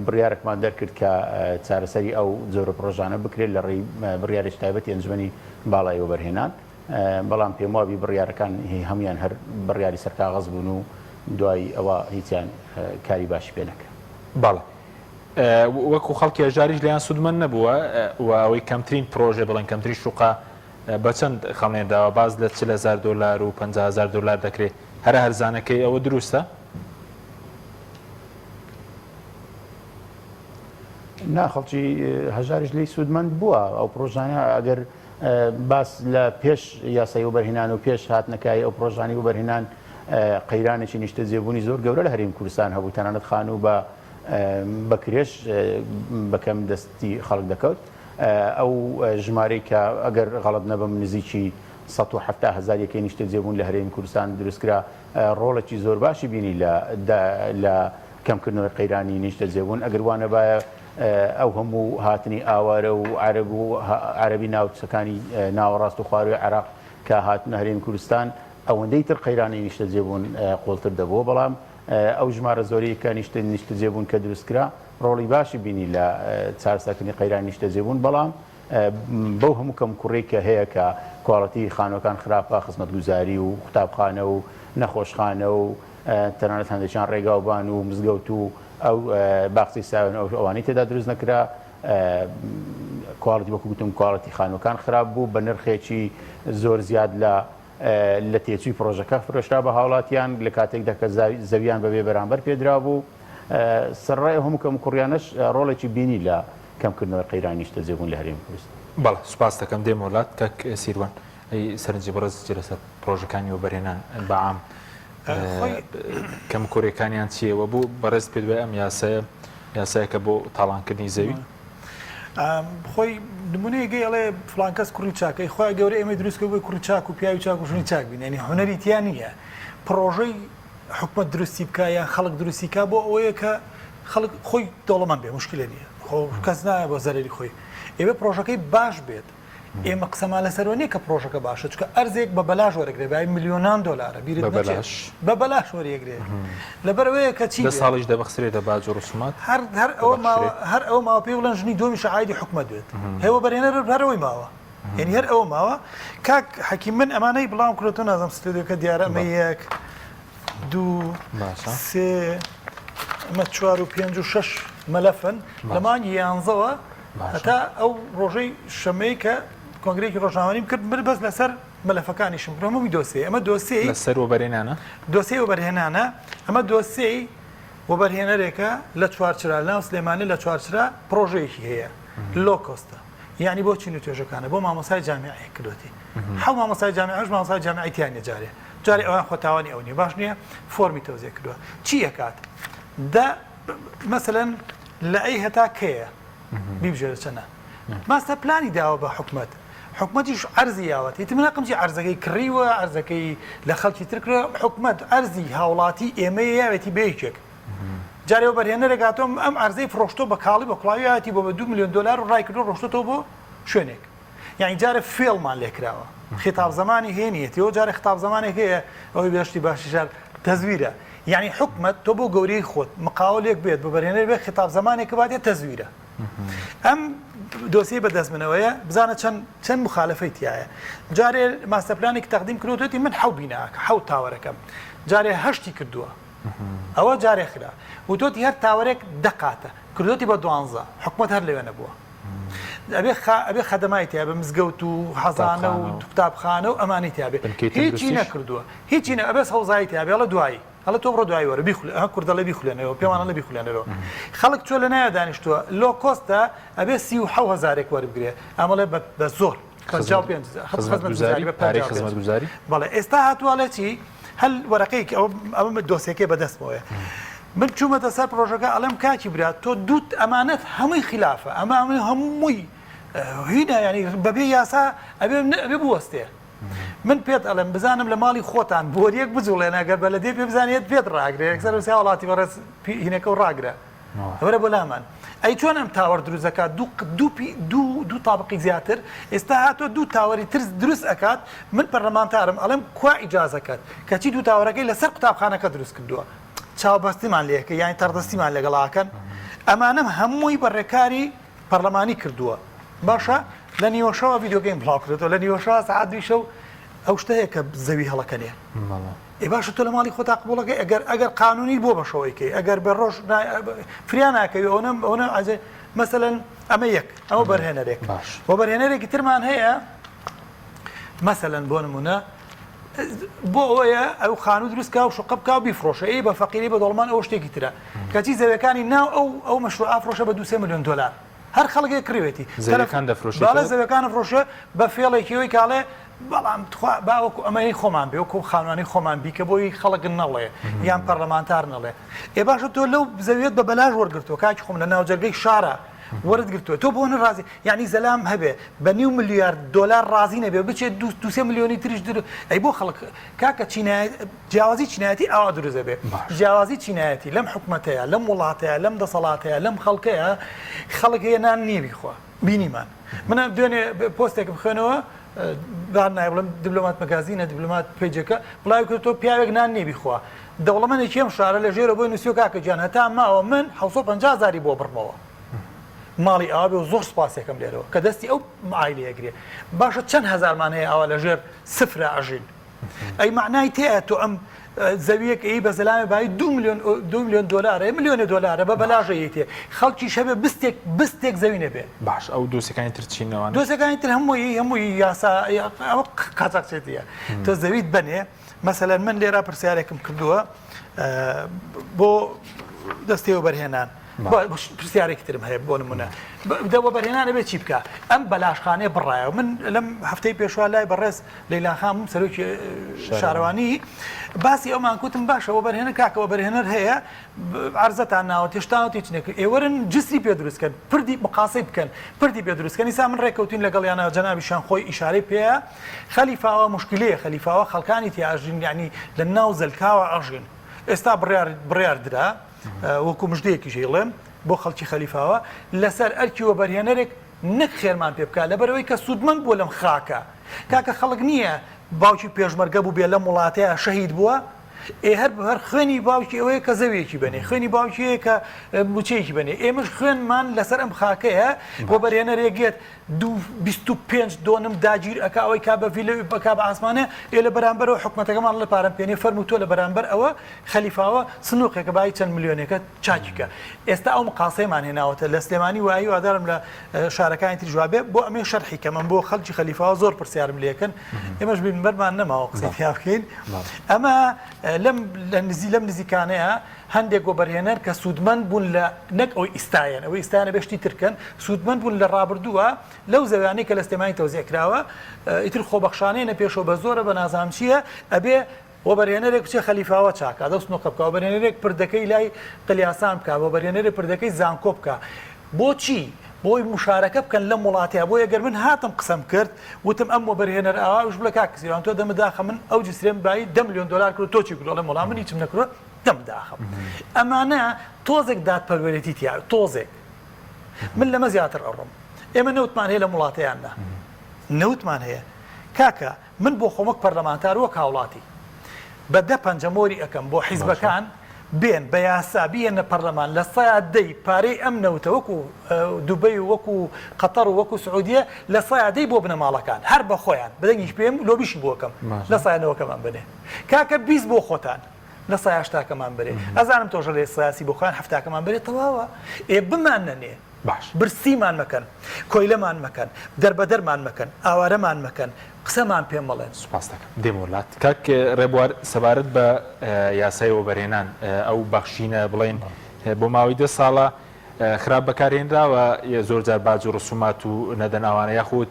بڕیارێکمان دەرکرد کە چارەسەری ئەو جۆرە پرۆژانە بکرێت لە ڕێی بڕیارێک تایبەتی ئەنجومەنی باڵای وەبەرهێنان بەڵام پێم وابی بڕیارەکان هەمویان هەر بڕیاری سەرکاغەز بوون و دوای ئەوە هیچیان کاری باشی پێ نەکرد بەڵێ وەکو خەڵکی ئەژاریش لەیان سوودمەند نەبووە و ئەوەی کەمترین پرۆژێ بڵێن کەمترین شوقا بە چەند خەڵێنداوە باز لە 40,000 دلار و 50,000 دلار دەکرێت هەرە هەرزانەکەی ئەوە دروستە؟ ناخەڵکی هەژاریش لی سوودمەند بووە ئەو پرۆژانە ئەگەر باس لە پێش یاسای وەبەرهێنان و پێش هاتنەکەی ئەو پرۆژانی وەبەرهێنان قەیرانێکی نیشتە جێبوونی زۆر گەورە لە هەرێمی کوردستان هەبوو تەنانەت خان و بە کرێش بەکەم دەستی خەڵک دەکەوت ئەو ژمارەی کە ئەگەر غەڵەت نەبم نزیکی 170,000 یەکەی نیشتە جێبوون لە هەرێمی کوردستان دروستکرا ڕۆڵێکی زۆر باشی بینی لە کەمکردنەوەی قەیرانی نیشتە جێبوون ئەگەر وانە باە ئەو هەموو هاتنی ئاوارە و عەرەب و عەرەبی ناوچەکانی ناوەڕاست و خواروی عێراق کە هاتنە هەرێمی کوردستان ئەوەندەی تر قەیرانی نیشتە جێبوون قوڵتر دەبووە بەڵام ئەو ژمارە زۆری کە نیشتە جێبوون کە دروستکرا ڕۆڵی باشی بینی لە چارەسەرکردنی قەیرانی نیشتە جێبوون بەڵام بەو هەموو کەم کوڕێک کە هەیە کە کواڵەتی خانەکان خراپە خزمەتگوزاری و قوتابخانە و نەخۆشخانە و تەنانەت هەندێکیان ڕێگاوبان و مزگەوت و ئەو باخچەی ساوێن ئەوانەی تێدا دروست نەکرا کواڵەتی وەکو گوتم کواڵەتی خانوەکان خراپ بوو بە نرخێکی زۆر زیاد لە تێچووی پرۆژەکە فرۆشرا بە هاوڵاتیان لە کاتێکدا کە زەویان بەبێ بەرامبەر پێدرا بوو سەرڕای هەموو کەم کوڕیانەش ڕۆڵێکی بینی لە کەمکردنەوەی قەیرانی نیشتە جێبوون لە هەرێمی کوردستان بەڵێ سوپاس دەکەم دێم وڵات کەک سیروان ئەی سەرنجی بەڕێز لەسەر پرۆژەکانی وەبەرهێنان بەعام کەم کوڕەکانیان چیەوە بوو بەڕێز پێ دوای ئەم یاسایەکە بۆ تاڵانکردنی زەوی خۆی نمونەیەگەی ئەڵێ فڵان کەس کوڕی چاکەی خۆی گەورە ئێمە دروستکە بۆی کوڕی چاک و پیاوی چاک و ژنی چاک بین ینی هونەری تیان نییە پرۆژەی حکومەت درستی بکە یان خەڵک درستی کا بۆ ئەوەیە کە خەڵک خۆی دەوڵەمەند بێ مشکلە نییە خۆ کەس نایە بۆ زەرری خۆی ئێوە پرۆژەکەی باش بێت ئێمە قسەمان لەسەرەوە نیە کە پرۆژەکە باشە چکە ئەرزێک بە بەلاش وەرەگرێ بای میلیۆنان دۆلارە بیرت بە بەلاش وەرەگرێ لەبەرەوەیە کە چی 10 ساڵیش دەبەخسرێتە باج و ڕسومات هەر ئەو ماوە پێی بڵێن ژنی دۆمی شەعایدی حکومەت دوێت هێوە بەرهێنەر هەرەوەی ماوە یعنی هەر ئەوە ماوە کاک حەکیم من ئەمانەی بڵاو کورێتەوە نازەم ستودیۆکە دیارە ئەمە 1 2 3 ئەمە 4 و 5 و 6 مەلەفن لەمان 11ەوە هەتا ئەو ڕۆژەی شەمەی کە کۆنگرێکی ڕۆژنامەیم کرد بەس لەسەر مەلەفەکانیشم کرۆمەوی دۆسێ ئەمە دۆسێ لەسەر وەبەرێنانە دۆسێ وەبەرهێنانە ئەمە دۆسێ وەبەرهێنەرێکە لە چوارچرا لەناو سلێمانی لە چوارچرا پرۆژەیەکی هەیە لۆ کۆستە یعنی بۆ چین و توێژەکانە بۆ مامۆسای جامیعەیە کردوتی حەو مامۆسای جامیعەش مامۆسای جامیعەی تیانە جارێ ئەوان خۆتاوانی ئەو نیە باش نییە فۆرمی تەوزیع کردووە چی ئەکات مەسەلەن لە ئەی هەتا کەیە بیبژێرە چەنە ماستە پلانی داوە بە حکومەت حکومەتیش عەرزی یاوەتی تمناقمجی عەرزەکەی کڕیوە عەرزەکەی لە خەڵکی ترکرە حکومەت عەرزی هاوڵاتی ئێمە یاوێتی بەیەکێک جارێ وەبەرهێنەرێکاتۆم ئەم عەرزەی فرۆشتۆ بە کاڵی بە کوڵاویەتی بۆ بە 2 میلیۆن دلار و ڕای کردو ڕۆشتۆ بۆ شوێنێک یعنی جارە فێڵمان لێکراوە خیتاب زمانی هێنیەتەوە جارێ خیتاب زمانێک هەیە ئەوەی بەشتی باشیشار تەزویرە یعنی حکومەت تۆ بۆ گەورەی خۆت مقاولێک بێت بە بەرهێنەر بێت خیتاب زمانێکە باتێ تەزویرە ئەم دۆسی بەدەستمنەوەیە بزانە چەند مخالفەی تایە جارێ ماستەپلانێک تەقدیم کردوێتی من حەو بیناکە حەوت تاوەرەکەم جارێ هەشتی کردووە ئەوە جارێ خرا و تۆتی هەر تاوەرێک دەقاتە کردوتی بە 12 حکومەت هەر لەوێ نەبووە ئەبێ خەدەمای تیا بە مزگەوت و حەزانە و قوتابخانە و ئەمانی تیاابێ هیچی نەکردووە هیچی نە ئەبێ هەوزایی تیاابێ لە دوایی هەڵە تۆ بڕۆ دوای وەرە کوردە لە بیخولێنەوە پێوانە لە بیخولێنەوە خەڵک چۆ لە نایە دانیشتووە لۆ کۆستە ئەبێ 37,000 وەربگرێ ئەمەڵێ بە زۆر خزمەتگوزاری بەڵێ ئێستا هاتووە چی هەل وەرەقەی ئەمە دۆسیەکەی بەدەستمەوەیە من چوومەتە سەر پرۆژەکە ئەڵێم کاکی برات تۆ دوت ئەمانەت هەمووی خلافە ئەمە هەمووی هینە ینی بەبێ یاسا ئەبێ بوەستێ من پێت ئەڵێم بزانم لە ماڵی خۆتان بۆریەک بجوڵێن ئەگەر بە لە دێ پێ بزانێت پێت ڕاگرێ یەکسەر وسیا وڵاتی بەڕێز هینەکە و ڕاگرە وەرە بۆ لامان ئەی چۆن ئەم تاوەڕ دروستەکە دوو تابقی زیاتر ئێستا هاتۆ دوو تاوەری ترس دروست ئەکات من پەرلەمانتارم ئەڵێم کوا ئیجازەکەت کەچی دوو تاوەرەکەی لەسەر قوتابخانەکە دروست کردووە چاوبەستیمان لێکە یانی تەردەستیمان لەگەڵاکەن ئەمانم هەمووی بەڕێکاری پەرلەمانی کردووە باشە لە نیوەشەوە ڤیدیۆگەیم بڵاو کردەوە لە نیوەشەوە سەعات دویشە و ئەو شتەیە کە زەوی هەڵەکەنێ ئێ باشە تۆ لە ماڵی خۆتا قبوڵەکەی ئەگەر قانونی بۆ بەشەوەیکەی ئەگەر بە ڕۆژ فریان ناکەوی ئەوە ئەجێ مەسەلەن ئەمە یەک ئەوە بەرهێنەرێک بۆ بەرهێنەرێکی ترمان هەیە مەسەلەن بۆ نمونە بۆ ئەوەیە ئەو خانوو دروستکە و شقە بکە و بیفرۆشە ئەی بە فەقیری بە دەڵمان ئەوە شتێکی ترە کەچی زەویەکانی ناو ئەو مەشروع ئافرۆشە بە 2 میلیۆن دلار هەر خەڵکی کڕوێتی زەویەکان دەفرۆشێت باڵە زەویەکان فرۆشە بە فێڵێکیەوەی کاڵێ بەڵام باوەکو ئەمەی خۆمان بێ وەکو خانوانی خۆمان بیکە بۆی خەڵک نەڵێ یان پەرلەمانتار نەڵێ ئێ باشە تۆ لەو زەویێت بە بەلاژ وەرگرتووە کاکی خۆم لە ناوجەرگەی شارە وەرگرتووە تۆ بۆ نەڕازی یعنی زەلام هەبێ بە 9 میلیارد دلار ڕازی نەبێ بچێت 2 میلیۆنی تریش ئەی بۆ خەڵک کاکە جیاوازی چینایەتی ئاوا دروزە بێ جیاوازی چینایەتی لەم حکومەتەیە لەم وڵاتەیە لەم دەسەڵاتەیە لەم خەڵکەیە خەڵک هەیە نان نییە بیخوا بینیمان منە دوێنێ پۆستێکم بخوێنەوە دار نایە بڵم دیبلۆمات مەگازینە دیبلۆمات پیجەکە بڵاو کرد تۆ پیاوێک نان نییە بیخوا دەوڵەمەندێکی ئەم شارە لە ژێرە بۆی نووسیۆ کاکە گیان هەتا ماوە من 750,000 بۆ بڕمەوە ماڵی ئاوێ و زۆر سپاسێکم لێرەوە کە دەستی ئەو عایلەیەگرێ باشە چەند هەزارمان هەیە ئەوە لە ژێر سفرە ئەژین ئەی معنای تەیە تۆ ئەم زەویەک ئەی بە زەلامێ بای 2 میلیۆن دلار میلیۆنە دلارە بە بەلاژەیە تێ خەڵکی شەبێ بستێک زەوی نەبێ باش ئەو دۆسەکانی تر چینەوە دۆسەکانی تر هەمووی یاسا ئەوە قاچاقچێتیە تۆ زەویت بنێ مەسەلەن من لێرە پرسیارێکم کردووە بۆ دەستێوە بەرهێنان پرسیارێکی ترم هەیە بۆ نمونە دەوە بەرهێنانە بێت چی بکە ئەم بەلاشخانەیە بڕایەوە من لەم هەفتەی پێشوا لای بەڕێز لەیلا خام سەرۆکی شارەوانی باسی ئەومان کوتم باشەوە بەرهێنەر کاکەوە بەرهێنەر هەیە عەرزەتان ناوە تێشتاوەتی چنێک ئێوەرن جسری پێ دروستکەن پردی مقاسی بکەن پردی پێ دروستکەن ئیسا من ڕێکەوتین لەگەڵیانە جەنابیشان خۆی ئیشارەی پێەیە خەلیفاوە مشکلەیە خەلیفاوە خەڵکانی تیا ئەژین یعنی لە ناو زەلکاوە ئەژین ئێستا بڕیار درا وەکو مژدەیەکی ژێڵێم بۆ خەڵکی خەلیفاوە لەسەر ئەرکیوە بەرهێنەرێک نەک خێرمان پێ بکات لەبەرەوەی کە سوودمەند بۆ لەم خاکە کاکە خەڵک نییە باوکی پێشمەرگە بوو بێ لەم وڵاتەیە شەهید بووە هەر خوێنی باوکی ئەوەیە کە زەویەکی بنێ خوێنی باوکیەیە کە موچەیەکی بنێ ئێمەش خوێنمان لەسەر ئەم خاکەیە بۆ بەرهێنەرێکێت 25 دۆنم داگیر ئەکا ئەوەی کا بەڤی لەوی بەکا بە ئاسمانە ئێ لە بەرامبەرەوە حکومەتەکەمان لە پارەم پێێنێ فەرمووتۆ لە بەرامبەر ئەوە خەلیفاوە سنووقێکە بای چەند میلیۆنێکە چاکیکە ئێستا ئەو مقاسەیەمان هێناوەتە لە سلێمانی وایی وادارم لە شارەکانی تری جوابێ بۆ ئەمێ شەرحی کە من بۆ خەڵکی خەلیفاوە زۆر پرسیارم لێکن ئێمەش بینبەرمان نەماوە قسەی پیا بکەین ئەمە لەم نزیکانەیە هەندێک گۆبەرهێنەر کە سوودمەند بوون لە نەک ئەوی ئیستایەن ئەوەی ئیستانە بەشتی ترکن سوودمەند بوون لە ڕابردووە لەو زەویانەی کە لە سلێمانی تەوزیعکراوە ئیتر خۆبەخشانەیە پێشەوە بە زۆرە بە نازانم چییە ئەبێ وەبەرهێنەرێک بچێ خەلیفاوە چاکە دەست نۆقە بکە وەبەرهێنەرێک پردەکەی لای قلیاسان بکە وەبەرهێنەرێک پردەکەی زانکۆ بکە بۆچی بۆی مشارەکە بکەن لە وڵاتەیە بۆ ئەگەر من هاتم قسەم کرد وتم ئەم وەبەرهێنەر ئاواش بڵە کاکسیوان تۆ دەمەداخە من ئەو جسرێم بایی 10 میلیۆن دلار کرد تۆچی گوڵە وڵام من هیچم نەکرۆ دەمداخم ئەمانە تۆزێک دادپەروەرێتی تیا تۆزێک من لەمە زیاتر ئەڕۆم ئێمە نەوتمان هەیە لە وڵاتەیاندا نەوتمان هەیە کاکە من بۆ خۆمەک پەرلەمانتار وەک هاوڵاتی بە 10 پەنجەمۆری ئەەکەم بۆ حیزبەکان بێن بە یاسا بێنە پەرلەمان لە سەیادەی پارەی ئەم نەوتە وەکو دوبەی و وەکو قەتەر و وەکو سعودیە لە سەیادەی بۆ بنە ماڵەکان هەر بە خۆیان بدەنگیش پێم لۆبیشی بۆکەم لە سایانەوەکەمان بنێ کاکە 20 بۆ خۆتان لە سایاشتاکەمان برێ ئەزانم تۆژە لێ سیاسی بۆ خۆیان هەفتاکەمان برێت تەواوە بمان نەنێ باش برسیمان مەکەن کۆیلەمان مەکەن دەربەدەرمان مەکەن ئاوارەمان مەکەن قسەمان پێم بڵێن سوپاس دەکەم دێمۆلات کاک ڕێبوار سەبارەت بە یاسای وەبەرهێنان ئەو بەخشینە بڵێن بۆ ماوەی 2 ساڵە خراپ بەکارهێنراوە زۆر جار باج و ڕسومات و نەدەناوانە یاخود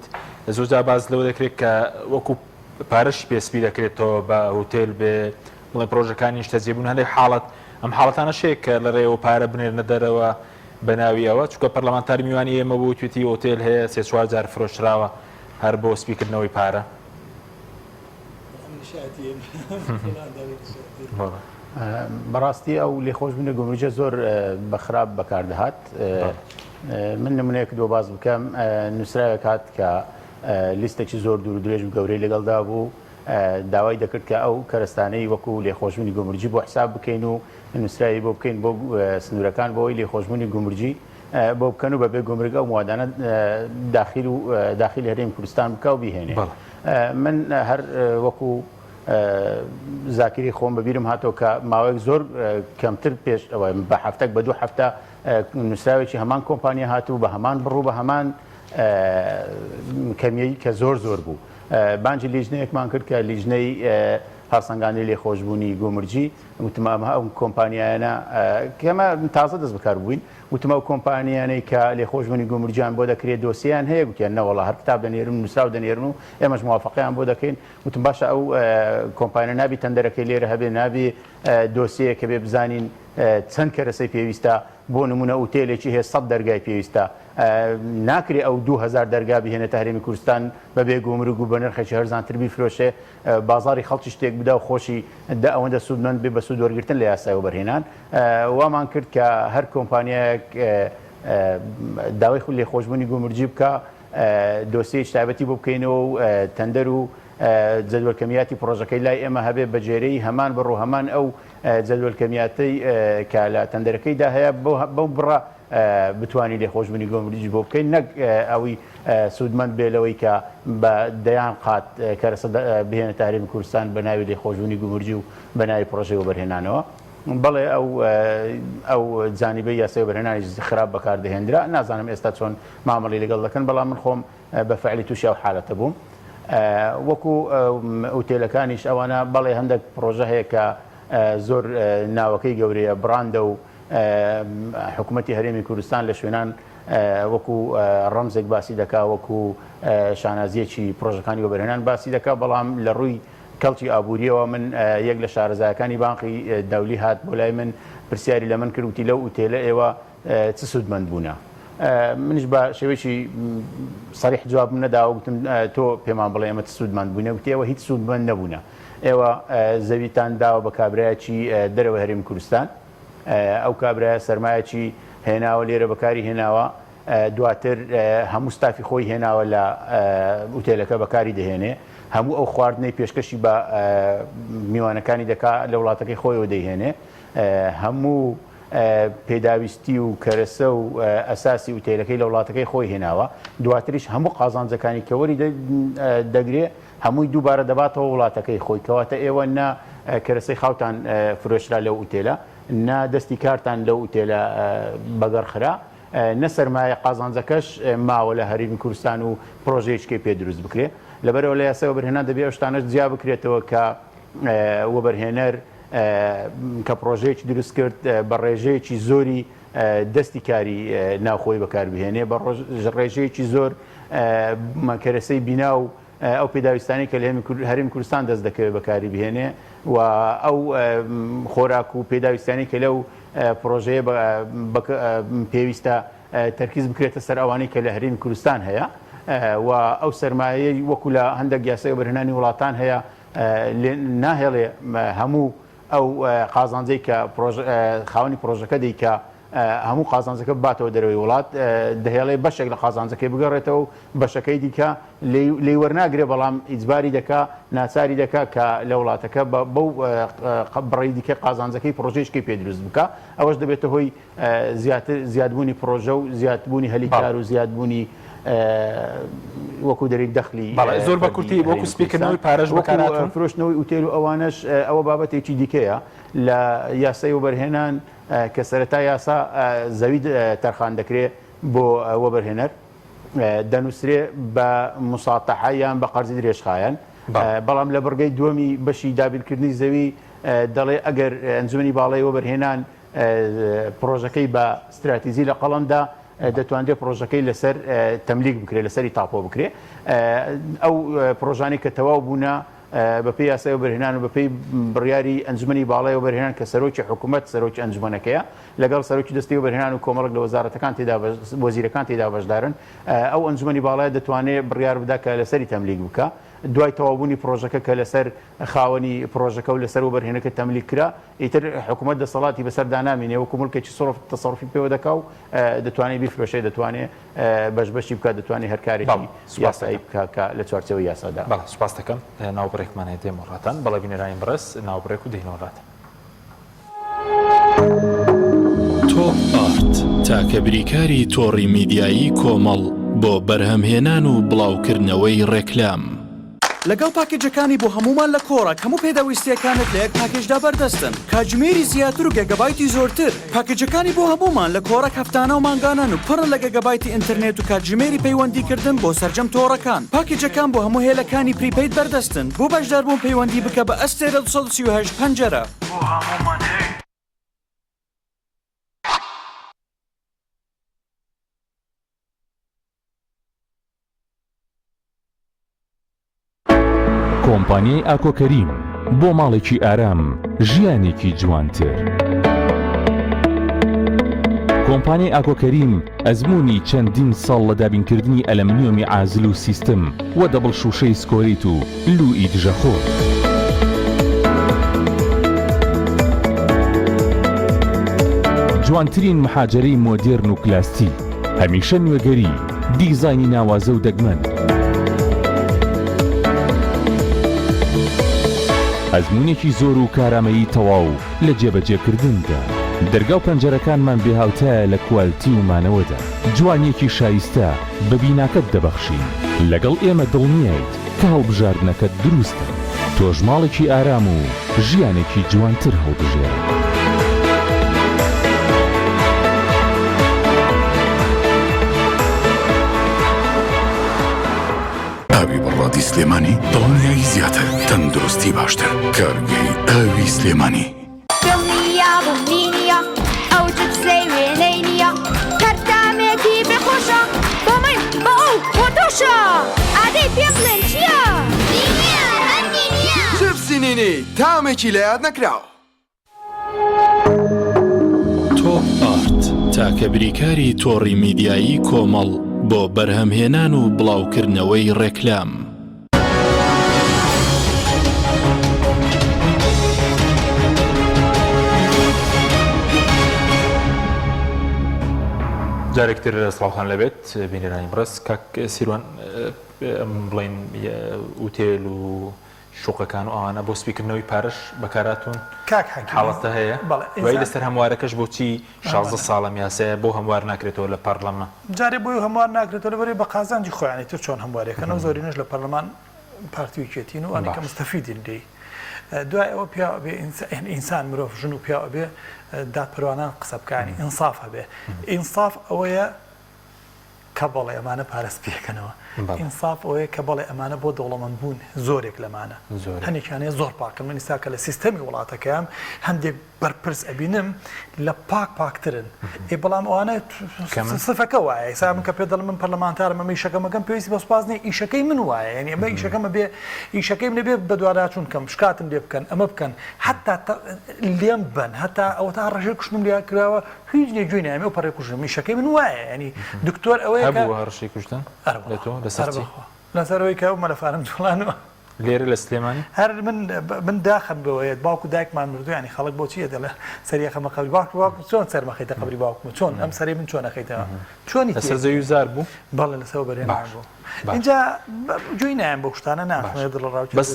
زۆر جار باز لەوە دەکرێت کە وەکو پارەشی پێسپی دەکرێتەوە بە هۆتێل بێ بڵێ پرۆژەکانی شتەجێبوون هەندێک حاڵەت ئەم حاڵەتانە شەیە کە لە ڕێەوە پارە بنێرنە دەرەوە بەناوی ئەوە چونکە پەرلەمانتاری میوانی ئێمە بۆ توێتی ئۆتێل هەیە 3-4 جار فرۆشراوە هەر بۆ سپیکردنەوەی پارە بەڕاستی ئەو لێخۆشبوونە گومرجە زۆر بەخراپ بەکاردەهات من نمونەیەک دۆ باز بکەم نووسراوێک هات کە لیستێکی زۆر دوور و درێژ و گەورەی لەگەڵدا بوو داوای دەکرد کە ئەو کەرستانەی وەکو لێخۆشبوونی گومرجی بۆ حساب بکەین و نووسراوی بۆ بکەین بۆ سنوورەکان بۆەوەی لێخۆشبوونی گومرجی بۆ بکەن و بەبێ گۆمرگە و موادانە داخل هەرێمی کوردستان بکە و بیهێنێ من هەر وەکو زاکری خۆم بەبیرم هاتەوە کە ماوەیەک زۆر کەمتر پێش ئەوە بە هەفتەك بە 2 هەفتە نووسراوێکی هەمان کۆمپانیا هاتوو بە هەمان بڕوو بە هەمان کەمیەی کە زۆر بوو بانجی لیژنەیەکمان کرد کە لیژنەی هەڵسەنگانی لێخۆشبوونی گۆمرجی وتمام ئەو کۆمپانیایانە کەمە تازە دەست بەکار بووین وتمە ئەو کۆمپانیانەی کە لێخۆشبوونی گۆمرجیان بۆ دەکرێت دۆسییان هەیە گوتیان نەوەڵا هەر کتاب دەنێرن نووسراو دەنێرن و ئێمەش موافقیان بۆ دەکەین وتم باشە ئەو کۆمپانیا نابی تەندەرەکەی لێرە هەبێ نابی دۆسیەیە کە بێ بزانین چەند کەرەسەی پێویستە بۆ نمونە ئوتێلێکی هەیە 100 دەرگای پێویستە ناکرێ ئەو 2000 دەرگا بهێنێتە هەرێمی کوردستان بەبێ گۆمرگ و بە نرخێکی هەرزانتر بیفرۆشێ بازاری خەڵکی شتێک بدا و خۆشی ئەوەندە سوودمەند بێ بە سوود وەرگرتن لە یاسای وەبەرهێنان وامان کرد کە هەر کۆمپانیایەک داوای خو لێخۆشبوونی گۆمرجی بکە دۆسیەی تایبەتی بۆ بکەینەوە و تەندەر و جەدوەلکەمیاتی پرۆژەکەی لای ئێمە هەبێ بەجێرەی هەمان بڕۆ هەمان ئەو جەدوەلکەمیاتەی کە لە تەندەرەکەیدا هەیە بەو بڕە بتوانانی لێخۆشبوونی گۆمرجی بۆ بکەین نەک ئەوی سوودمەند بێلەوەی کە بە دەیان قات کەرەسە بهێنە هەرێمی کوردستان بە ناوی لێخۆشبوونی گۆمرجی و بە ناوی پرۆژەی وەبەرهێنانەوە بەڵێ ئەو جانیبەی یاسای وەبەرهێنانی خراپ بەکاردەهێنرا نازانم ئێستا چۆن مامەڵی لەگەڵ دەکەن بەڵام من خۆم بە فعلی تووشی ئەو حالەتە بووم وەکو ئوتێلەکانیش ئەوانە بەڵێ هەندێک پرۆژە هەیە کە زۆر ناوەکەی گەورەیە براندە و حکوومەتی هەرێمی کوردستان لە شوێنان وەکو ڕەمزێک باسی دەکا وەکو شانازیەکی پرۆژەکانی وەبەرهێنان باسی دەکا بەڵام لە ڕووی کەڵکی ئابوووریەوە من یەک لە شارەزایەکانی بانقی دەولی هات بۆ لای من پرسیاری لە من کردوتی لەو ئوتێلە ئێوە چ سوودمەند بوونە منش بە شێوەیەکی سەریح جواب نەداوە گوتم تۆ پێمان بڵێ ئێمە سوودمەند بوونە وتی ئێوە هیچ سوودمەند نەبوونە ئێوە زەویتان داوە بە کابرایەکی دەرەوە هەرێمی کوردستان ئەو کابرایە سەرمایەکی هێناوە لێرە بەکاری هێناوە دواتر هەموو ستافی خۆی هێناوە لە ئوتێلەکە بەکاری دەهێنێ هەموو ئەو خواردنەی پێشکەشی بە میوانەکانی دەکات لە وڵاتەکەی خۆیەوە دەیهێنێ هەموو پێداویستی و کەرەسە و ئەساسی وتێلەکەی لە وڵاتەکەی خۆی هێناوە دواتریش هەموو قازانجەکانی کەوەری دەگرێ هەمووی دووبارە دەباتەوە وڵاتەکەی خۆی کەواتە ئێوە نا کەرەسەی خاوتان فرۆشرا لەو ئوتێلە نا دەستی کارتان لەو ئوتێلە بەگەڕخرا نە سەرمایە قازانجەکەش ماوە لە هەرێمی کوردستان و پرۆژەیەکی پێ دروست بکرێ لەبەرەوە لە یاسای وەبەرهێنان دەبێت ئەو شتانەش جیا بکرێتەوە کە وەبەرهێنەر کە پرۆژەیەکی دروست کرد بە ڕێژەیەکی زۆری دەستی کاری ناوخۆی بەکاربهێنێ بە ڕێژەیەکی زۆر کەرەسەی بینا و ئەو پێداویستانی کە لە هەرێمی کوردستان دەست دەکەوێت بەکاری بهێنێ و ئەو خۆراک و پێداویستانی کە لەو پرۆژەیە پێویستە تەرکیز بکرێتە سەر ئەوانەی کە لە هەرێمی کوردستان هەیە و ئەو سەرمایەی وەکو لە هەندێک یاسای وەبەرهێنانی وڵاتان هەیە ناهێڵێ هەموو ئەو قازانجەی کە خاوەنی پرۆژەکە دیکە هەموو قازانجەکە باتەوە دەرەوەی وڵات دەهێڵێ بەشێک لە قازانجەکەی بگەڕێتەوە بەشەکەی دیکە لێی وەرناگرێ بەڵام ئیجباری دەکا ناچاری دەکا کە لە وڵاتەکە بەو بڕی دیکە قازانجەکەی پرۆژەیەکی پێ دروست بکە ئەوەش دەبێتە هۆی زیادبوونی پرۆژە و زیادبوونی هەلیکار و زیادبوونی وەکو دەرێک دەخلی زۆر بە کورتی وەکو سپیکردنەوەی پارەش بەکارهاتوون فرۆشتنەوەی ئوتێل و ئەوانەش ئەوە بابەتێکی دیکەیە لە یاسای وەبەرهێنان کە سەرەتا یاسا زەوی تەرخان دەکرێت بۆ وەبەرهێنەر دەنووسرێ بە مساتەحە یان بە قەرزی درێژخایەن بەڵام لە بڕگەی دووەمی بەشی دابینکردنی زەوی دەڵێ ئەگەر ئەنجومەنی باڵای وەبەرهێنان پرۆژەکەی بە استراتیزی لە قەڵەمدا دەتوانرێت پرۆژەکەی لەسەر تەملیک بکرێت لەسەری تاپۆ بکرێت ئەو پرۆژانی کە تەواو بوونە بەپێی یاسای وەبەرهێنان و بەپێی بڕیاری ئەنجومەنی باڵای وەبەرهێنان کە سەرۆکی حکوومەت سەرۆکی ئەنجومەنەکەیە لەگەڵ سەرۆکی دەستی وەبەرهێنان و کۆمەڵک لە وەزارەتەکان تێدا وەزیرەکان تێدا بەشدارن ئەو ئەنجومەنی باڵای دەتوانێت بڕیار بدا کە لەسەری تەملیک بکە دوای تەوابوونی پرۆژەکە کە لەسەر خاوەنی پرۆژەکە و لەسەر وەبەرهێنەکە تەملیک کرا ئیتر حکوومەت دەسەڵاتی بەسەر دانامێنێ وەکو مڵکێکی تەسەڕوفی پێوە دەکا و دەتوانێت بیفرۆشێ دەتوانێت بەشبەشی بکات دەتوانێت هەر کارێکی یاسایی بکە لە چوارچەوەی یاسادا. سوپاس دەکەم ناوبڕێکمانێ دێمەڕاتان بەڵێ بینەرانی بەڕێز ناوبڕێک و دەینەوەڕات. تۆپ ئارت تاکە بریکاری تۆڕی میدیایی کۆمەڵ بۆ بەرهەمهێنان و بڵاوکردنەوەی ڕێکلام. لەگەڵ پاکێجەکانی بۆ هەمومان لە کۆڕک هەموو پێداویستیەکانت لە یەک پاکێجدا بەردەستن کاتژمێری زیاتر و گەگەبایتی زۆرتر پاکێجەکانی بۆ هەمومان لە کۆڕک هەفتانە و مانگانان و پڕ لە گەگەبایتی ئینتەرنێت و کاتژمێری پەیوەندیکردن بۆ سەرجەم تۆڕەکان پاکێجەکان بۆ هەموو هێلەکانی پریپەید بەردەستن بۆ بەشداربوون پەیوەندی بکە بە ئەستێرە 238 پەنجەرە بۆ هەمومان هەیە. کۆمپانیای ئاکۆکەریم بۆ ماڵێکی ئارام ژیانێکی جوانتر. کۆمپانیای ئاکۆکەریم ئەزمموی چەندین ساڵ لە دابینکردنی ئەلەمنیۆمی ئازل و سیستم و دەبڵ شوشەی سکۆریت و لوئی دژەخۆر. جوانترین محاجەرەی مۆدێرن و کلاستی هەمیشە نوێگەری دیزاینی ناوازە و دەگمەن. ئەزمونێکی زۆر و کارامەیی تەواو لە جێبەجێکردندا دەرگا و پەنجەرەکانمان بێهاوتایە لە کوالتی و مانەوەدا جوانیەکی شایستە بە بیناکەت دەبەخشین لەگەڵ ئێمە دڵنیایت کە هەڵبژاردنەکەت دروستە تۆش ماڵێکی ئارام و ژیانێکی جوانتر هەڵبژێرە. ئاوی بەڕادی سلێمانی دڵنیایی زیاتر تەندروستی باشتر کارگەی ئاوی سلێمانی دڵنیا بوومینیە ئەو جبسەی وێنەی نییە کەرتامێکی بێخۆشە بۆ من بە ئەو بۆ تۆشە ئادەی پێ بڵێن چییە؟ هەندی نییە جبسی نینی تامێکی لە یاد نەکراوە. تۆپ ئارت تاکە بریکاری تۆڕی میدیایی کۆمەڵ بۆ بەرهەمهێنان و بڵاوکردنەوەی ڕێکلام. جارێکتر سڵاوتان لەبێت بینەرانی بڕست کاک سیروان بڵین ئوتێل و شوقەکان و ئەوانە بۆ سپیکردنەوەی پارش بەکاراتون حاڵەتە هەیە وای لەسەر هەموارەکەش بۆچی 16 ساڵە یاسایە بۆ هەموار ناکرێتەوە لە پەرلەمان جارێ بۆی هەموار ناکرێتەوە لەبەرەوەی بە قازانجی خۆیانی تر چۆن هەموارەکەن و زۆرینەش لە پەرلەمان پارتیویکێتین و ئەنێکە مستەفیدین دێ دوای ئەوە پیا بێ ئینسان مرۆڤ ژن و پیا بێ دادپەروانان قسە بکانی ئینساف هەبێ ئینساف ئەوەیە کە بەڵێ ئەمانە پارەست پێکەنەوە ئینساف ئەوەیە کە بەڵێ ئەمانە بۆ دەوڵەمەند بوون زۆرێک لەمانە هەنێکیانەیە زۆر پاکن من ئیستا کە لە سیستەمی وڵاتەکەم هەندێک بەرپرس ئەبینم لە پاکترن بەڵام ئەوانە سفەکە وایە ئێستا من کە پێ دەڵم من پەرلەمانتارم ئەمە ئیشەکەمەکەم پێویستی بە سوپاس نییە ئیشەکەی من وایە یعنی ئەمە ئیشەکەمە بێ ئیشەکەی لێ بێ بە دوواداچوون کەم شکاتم لێ بکەن ئەمە بکەن حتا لێم بن هەتا ئەوە تا ڕژێ کوشتم لێ کراوە هیچ نێگوێ نامێ و پەڕێ کوژم ئیشەکەی من وایە ینی دکتۆر ئەوەیە ڕشی کوشتن لەسەرەوەی کە مەلەفارم جوڵانەوە لێرە لە سلێمانی هەر من داخم بەوەیە باوکو دایکمان مردو ینی خەڵک بۆچیە دەڵێ سەریەخەمە قبری باوکو چۆن سەرمەخەیتە قبری باوکم چۆن ئەم سەری من چۆن نەخەیتەوە چۆنی لەسەر زەوی زار بوو بەڵێ لەسەر بەرهێنان بوو اینجا جوێی نایەن بۆ شتانە ناخوێ دڵڕاو بەس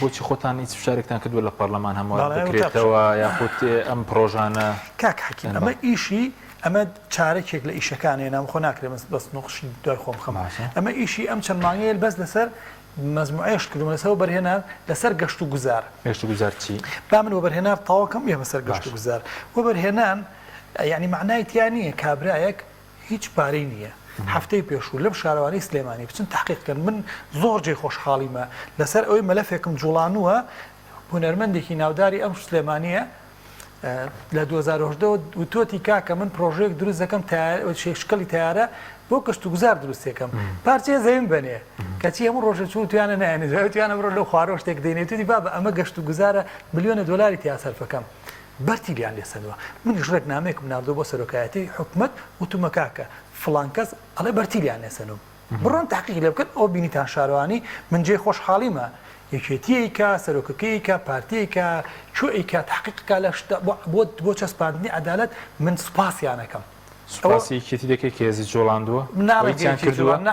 بۆچی خۆتان هیچ فشارێکتان کردووە لە پەرلەمان هەموار بکرێتەوە یاخود ئەم پرۆژانە کاک حەکیم ئەمە ئیشی ئەمە چارەکێک لە ئیشەکانێ نام خۆ ناکرێت بەس نقشی دوای خۆم خەم ئەمە ئیشی ئەم چەند مانگەیە بەس لەسەر مەزموعەیەش کردومە لەسەر بەرهێنان لەسەر گەشت و گوزار چی با من وەبەرهێنان تاواکەم یە بەسەر گەشت و گوزار وەبەرهێنان یعنی معنای تیان نییە کابرایەک هیچ پارەی نییە هەفتەی پێشوو لەم شارەوانی سلێمانی بچن تحقیقکەن من زۆر جێی خۆشحاڵیمە لەسەر ئەوەی مەلەفێکم جوڵانووە هونەرمەندێکی ناوداری ئەم سلێمانیە لە 2010 وتۆتی کاکە من پرۆژەیەک دروست دەکەم شکلی تیارە بۆ کەشت و گوزار دروستێکم پارچەیە زەویم بنێ کەچی هەموو ڕۆژە چوو توانە نایێنێت توانە بڕۆ لەو خوارۆ شتێک دێنێتی با بە ئەمە گەشت و گوزارە ملیۆنە دۆلاری تیا سەرفەکەم بەرتی لیان لێسەنەوە منی ژڕێک نامێکم ناردۆ بۆ سەرۆکایەتی حکومەت وتومە کاکە فڵان کەس ئەڵێ بەرتی لیان لێسەنم بڕۆن تحقیق لێ بکەن ئەو بینیتان شارەوانی من جێ خۆشحاڵیمە یەکێتیەیکە سەرۆکەکەیکە پارتیەیکە چۆیکە تحقیقکە لە بۆ چەسپاندنی عەدالەت من سوپاسیانەکەم سوپاسی یەکێتی دەکەی کە هێزی جوڵاندووە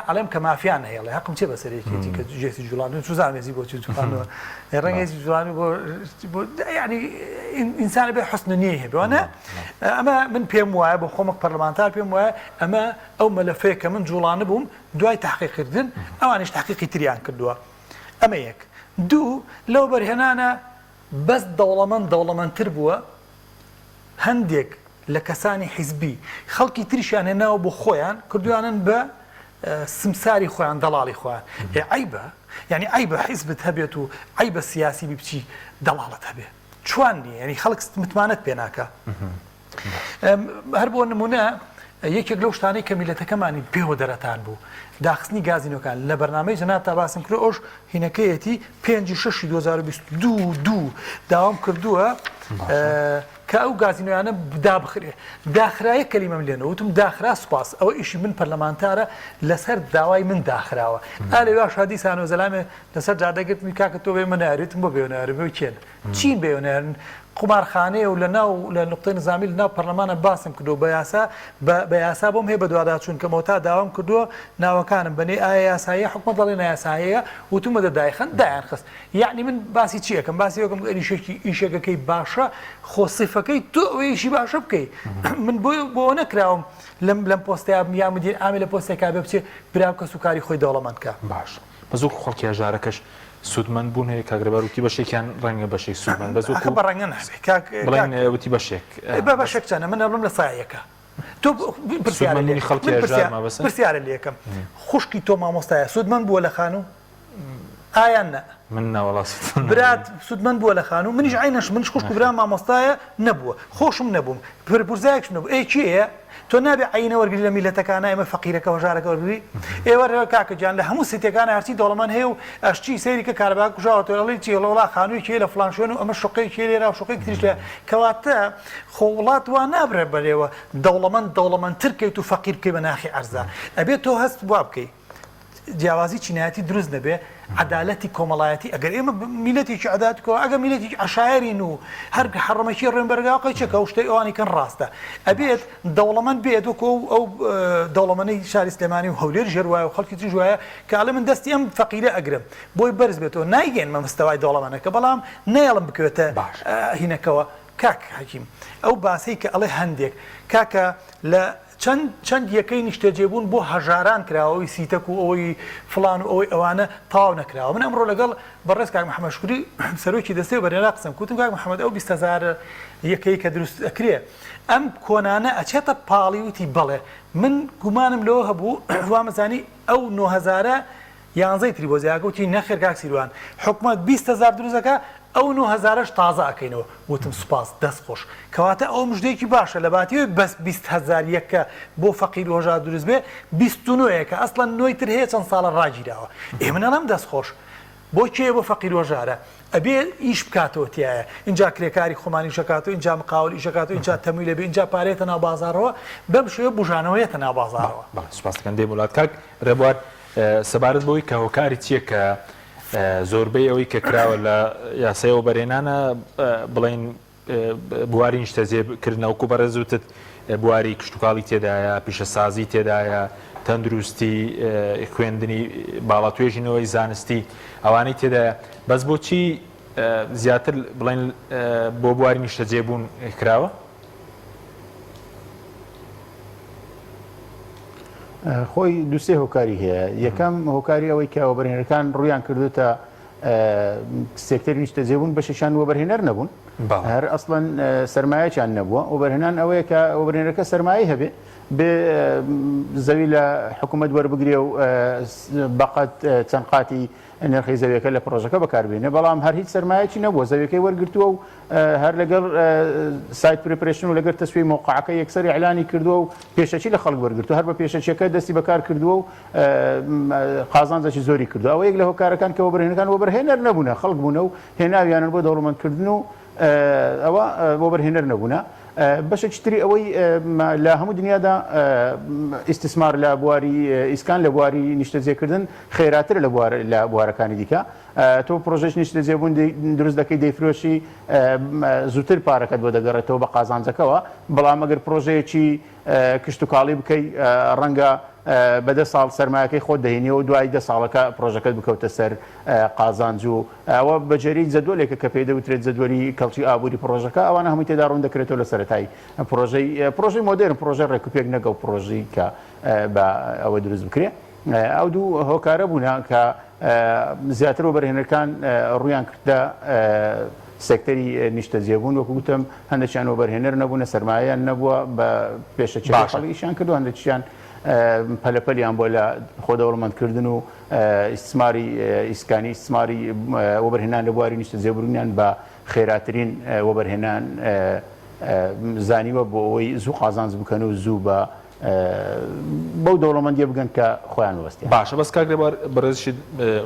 ئەڵێم کە مافیان هەیەڵێ حەقم چێ بەسەرێکێتی کە جێسی جوڵاندووە چوزانێزی بۆ جوڵاندووە ڕەنگێزی جوڵاندوو بۆ ینی ئینسانە بێ حوسنە نییە هەبێوانە ئەمە من پێم وایە بۆ خۆمەک پەرلەمانتار پێم وایە ئەمە ئەو مەلەفەیە کە من جوڵانە بووم دوای تحقیقکردن ئەوانش تحقیقی تریان کردووە ئەمە یەک دوو لەو بەرهێنانە بەس دەوڵەمەندتر بووە هەندێک لە کەسانی حیزبی خەڵکی تریشیان هێناوە بۆ خۆیان کردویانن بە سمساری خۆیان دەڵاڵی خۆیان عیبە یعنی عیبە حیزبت هەبێت و عیبە سیاسی بچی دەڵاڵت هەبێت چوان نیە یعنی خەڵک متمانەت پێ ناکە هەر بۆ نمونە یەکێک لەو شتانەی کە میلەتەکەمانی پێوە دەرەتان بوو داخستنی گازینەکان لە بەرنامەی جەناب تا باسم کرد ئەوش هینەکەیەتی 5/6/2022 داوام کردووە کە ئەو گازینۆیانە دابخرێ داخرایە کەلیمەم لێنەوە وتم داخرا سوپاس ئەوە ئیشی من پەرلەمانتارە لەسەر داوای من داخراوە ئالێ شادی سانۆزەلامێ لەسەر جادەگرتمی کاکە تۆ بێ منارێتم بۆ بێنارە بێ کێن چین بێنارن قمارخانەیە و لە نقطەی نظامی لە ناو پەرلەمانە باسم کردو بە یاسا بۆم هەیە بە دوواداچوون کەمەوە تا داوام کردووە ناوەکانم بنێ ئایا یاساییە حکومەت دەڵێ نایاساییە وتومە دەدایخەن دایان خست یعنی من باسی چیەکەم باسی وەکەم ئیشێکەکەی باشە خۆسیفەکەی تۆ ئەوەیشی باشە بکەیت من بۆ نەکراوم لەم پۆستەیە یامدین ئامی لە پۆستێکا بێ بچێ براو کە سوکاری خۆی دەوڵەمەندکە باش بەزوو خەڵکی هەژارەکەش سوودمەند بوون هەیە کاگرەبار وتی بەشێکیان ڕەنگە بەشێک سوودمەند بەزوو بە ڕەنگە بڵێن وتی بەشێک بەشێک چەنە من ئەڵم لە سایەکە تۆ پرسیارە لێکم خوشکی تۆ مامۆستایە سوودمەند بووە لە خانوو ئایان نە من ناوەڵاس برات سوودمەند بووە لە خانوو منیش عینەش منش خوشک برا مامۆستایە نەبووە خۆشم نەبووم پرپورزایەکش نەبوو ئەی چیە تۆ نابێ عینە وەرگری لە میلەتەکانە ئێمە فەقیرەکە وەژارەکە وەرگری ئێوە کاکەجان لە هەموو سیتەکان هەرچی دەوڵەمەند هەیە و ئەشتی سەیریکە کارەبا کوژاوە تۆڵی چێڵەوڵا خانووی کێ لە فڵان شوێن و ئەمە شوقەی کێ لێرا و شوقەی تریش لە کەواتە خۆ وڵات وا نابرێ بەرێوە دەوڵەمەندتر کەیت و فەقیر بکەی بە ناخی عەرزە ئەبێت تۆ هەست وا بکەیت جیاوازی چینایەتی دروست نەبێ عەدالەتی کۆمەڵایەتی ئەگەر ئێمە میلەتێکی عەدالەتی کۆ ئەگە میلەتێکی عەشایەرین و هەر حەڕەمەکی ڕێنبەرگاوقی چەکە و شتەی ئەوانی کەن ڕاستە ئەبێت دەوڵەمەند بێت وەکو ئەو دەوڵەمەندەی شاری سلێمانی و هەولێر ژێر وایە و خەڵکی تریش وایە کە ئەڵێ من دەستی ئەم فەقیرە ئەگرم بۆی بەرز بێتەوە نایگەێنمە مستەوای دەوڵەمەندەکە بەڵام نەیەڵم بکوێتە هینەکەوە کاک حەکیم ئەو باسەی کە ئەڵێ هەندێک کاکە لە چەند یەکەی نیشتەجێبوون بۆ هەژاران کراوەوەی سیتەک و ئەوەی فلان و ئەوەی ئەوانە تاو نەکراوە من ئەمڕۆ لەگەڵ بەڕێز کاک محەممەد شکوری سەرۆکی دەستێ و بەرێلا قسەم کوتم کاک محەممەد ئەو 20,000 یەکەی کە دروست ئەکرێ ئەم کۆنانە ئەچێتە پاڵی وتی بەڵێ من گومانم لەوە هەبوو وامەزانی ئەو 9,000 یانزەی تری بۆ زیاگەوتی نەخێر کاک سیروان حکومەت 20,000 دروستەکە ئەو 9,000ش تازە ئەەکەینەوە وتم سوپاس دەست خۆش کەواتە ئەو مژدەیەکی باشە لە باتیەوەی بەس 20,000 یەکە بۆ فەقیر و هەژار دروست بێ 29 کە ئەسڵەن نۆی تر هەیە چەند ساڵە ڕاگیراوە ئێمە نەڵام دەست خۆش بۆ کێ بۆ فەقیر و هەژارە ئەبێ ئیش بکاتەوە تایە اینجا کرێکاری خۆمانی شکاتەوە اینجا مقاول ئیشکاتەوە اینجا تەمویل لەبێ اینجا پارێتە ناو بازارەوە بەم شێوە بژانەوەیەتە ناو بازارەوە سوپاسەکەن دێ وڵات کاک ڕێبوار سەبارەت بۆی کە هۆکاری چییە کە زۆربەی ئەوەی کە کراوە لە یاسایەوە بەرێنانە بڵین بواری نیشتەجێبکردنەوەکو بەڕێزوتت بواری کشتتوکاڵی تێدایە پیشەسازی تێدایە تەندروستی خوێندنی باڵاتوێژینەوەی زانستی ئەوانەی تێدایە بەس بۆچی زیاتر بڵین بۆ بواری نیشتەجێبوون کراوە؟ خۆی دوسێ هۆکاری هەیە یەکەم هۆکاری ئەوەی کە وەبەرهێنەرەکان ڕویان کردوتە سێکتەری نیشتەجێبوون بەشێکیان وەبەرهێنەر نەبوون هەر ئەسڵەن سەرمایەکیان نەبووە وەبەرهێنان ئەوەیە کە وەبەرهێنەرەکە سەرمایی هەبێ بێ زەوی لە حکوومەت وەربگرێ و بەقەت چەند قاتی نرخی زەویەکە لە پرۆژەکە بەکاربێنێ بەڵام هەر هیچ سەرمایەکی نەبووە زەویەکەی وەرگرتووە و هەر لەگەڵ سایت پرپرێشن و لەگەر تەسوی موقعەکە یەکسەری ئەعلانی کردووە و پێشەکی لە خەڵک وەرگرتووە هەر بە پێشەچیەکە دەستی بەکار کردووە و قازانجێکی زۆری کردو ئەوە یەک لە هۆکارەکان کە وەبەرهێنەکان وەبەرهێنەر نەبوونە خەڵک بوونە و هێناویانن بۆ دەوڵەمەندکردن و ئەوە وەبەرهێنەر نەبوونە بەشێکی تری ئەوەی لە هەموو دنیادا ئیستثمار لە بواری ئیسکان لە بواری نیشتەجێکردن خێراتر لە بوارەکانی دیکە تۆ پرۆژەش نیشتەجێبوون دروست دەکەی دەیفرۆشی زووتر پارەکەت بۆ دەگەڕێتەوە بە قازانجەکەەوە بەڵام ئەگەر پرۆژەیەکی کشتتوکاڵی بکەی ڕەنگە بەدە ساڵ سەرمایەکەی خۆت دەهێنی و دوای 10 ساڵەکە پرۆژەکەت بکەوتە سەر قازانج و ئەوە بەجێری جەدوەلێکە کە پێی دەوترێت جەدوەری کەڵکی ئابووری پرۆژەکە ئەوانە هەمووی تێدا ڕوون دەکرێتەوە لە سەرەتای پرۆژەی مۆدرن پرۆژە ڕێکوپێک نەگەڵ پرۆژی کە بە ئەوە دروست بکرێ ئەو دوو هۆکارە بوونە کە زیاتر وەبەرهێنەرەکان ڕویان کردە سێکتەری نیشتەجێبوون وەکو گوتم هەندێکیان وەبەرهێنەر نەبوونە سەرمایەیان نەبووە بە پێشەچی خەڵکیشیان کردو هەندێکیان پەلەپەلیان بۆ لە خۆدەوڵەمەندکردن و ئیستثماری ئیسکانی ئیستثماری وەبەرهێنان لە بواری نیشتەجێبوونیان بە خێراترین وەبەرهێنان زانیوە بۆ ئەوەی زوو قازانج بکەن و زوو بە بەو دەوڵەمەندیە بگەن کە خۆیان وەستیان باشە بەس کاک لێبوار بەڕێزشت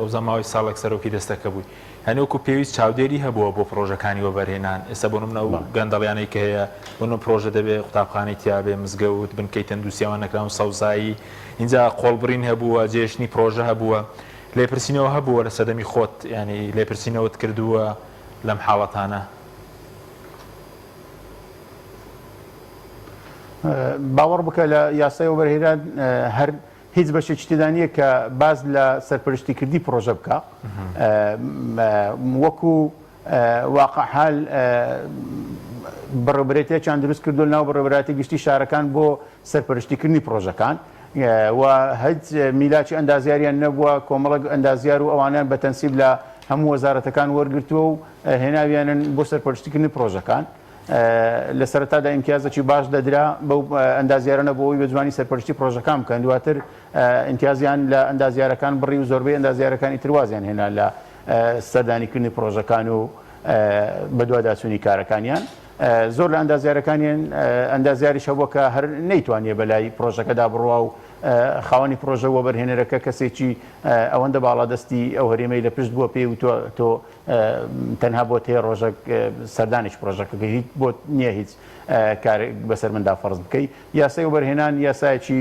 ئەو زەماوەی ساڵێک سەرۆکی دەستەکە بووی هەنێوەکو پێویست چاودێری هەبووە بۆ پرۆژەکانی وەبەرهێنان ئێستا بۆ نمونە و گەندەڵیانەی کە هەیە بۆ پرۆژە دەبێت قوتابخانەی تیاابێ مزگەوت بنکەی تەندروستیەوە نەکراون سەوزایی اینجا قۆڵبرین هەبووە جێشتنی پرۆژە هەبووە لێپرسینەوە هەبووە لە سەدەمی خۆت ینی لێپرسینەوەت کردووە لەم حاڵەتانە باوەڕ بکە لە یاسای وەبەرهێنان هەر هیچ بەشێکی تێدا نییە کە باز لە سەرپەرشتیکردی پرۆژە بکە وەکو واقعحال بەڕێبرێتێکیان دروست کردو ناو بەڕێبراتی گشتی شارەکان بۆ سەرپەرشتیکردنی پرۆژەکان و هەج میلاکی ئەندازیاریان نەبووە کۆمەڵک ئەندازیار و ئەوانیان بە تەنسیب لە هەموو وەزارەتەکان وەرگرتووە و هێناویانن بۆ سەرپەرشتیکردنی پرۆژەکان لە سەرەتادا ئیمتیازێکی باش دەدرا بەو ئەندازیارانە بۆ ئەوی بەجوانی سەرپەرشتی پرۆژەکان بکەن دواتر ئیمتیازیان لە ئەندازیارەکان بڕی و زۆربەی ئەندازیارەکانی تروازیان هێنا لە سەردانیکردنی پرۆژەکان و بە دوواداچوونی کارەکانیان زۆر لە ئەندازیارەکانیان ئەندازیاریش هەبووە کە هەر نەیتوانێت بەلای پرۆژەکەدا بڕوا و خاوەنی پرۆژە وەبەرهێنەرەکە کەسێکی ئەوەندە باڵادەستی ئەو هەرێمەی لە پشت بووە پێی و تۆ تەنها بۆ تێ ڕۆژێک سەردانیش پرۆژەکەکە هیچ بۆ نییە هیچ کارێک بەسەر مندا فەرز بکەی. یاسای وەبەرهێنان یاسایەکی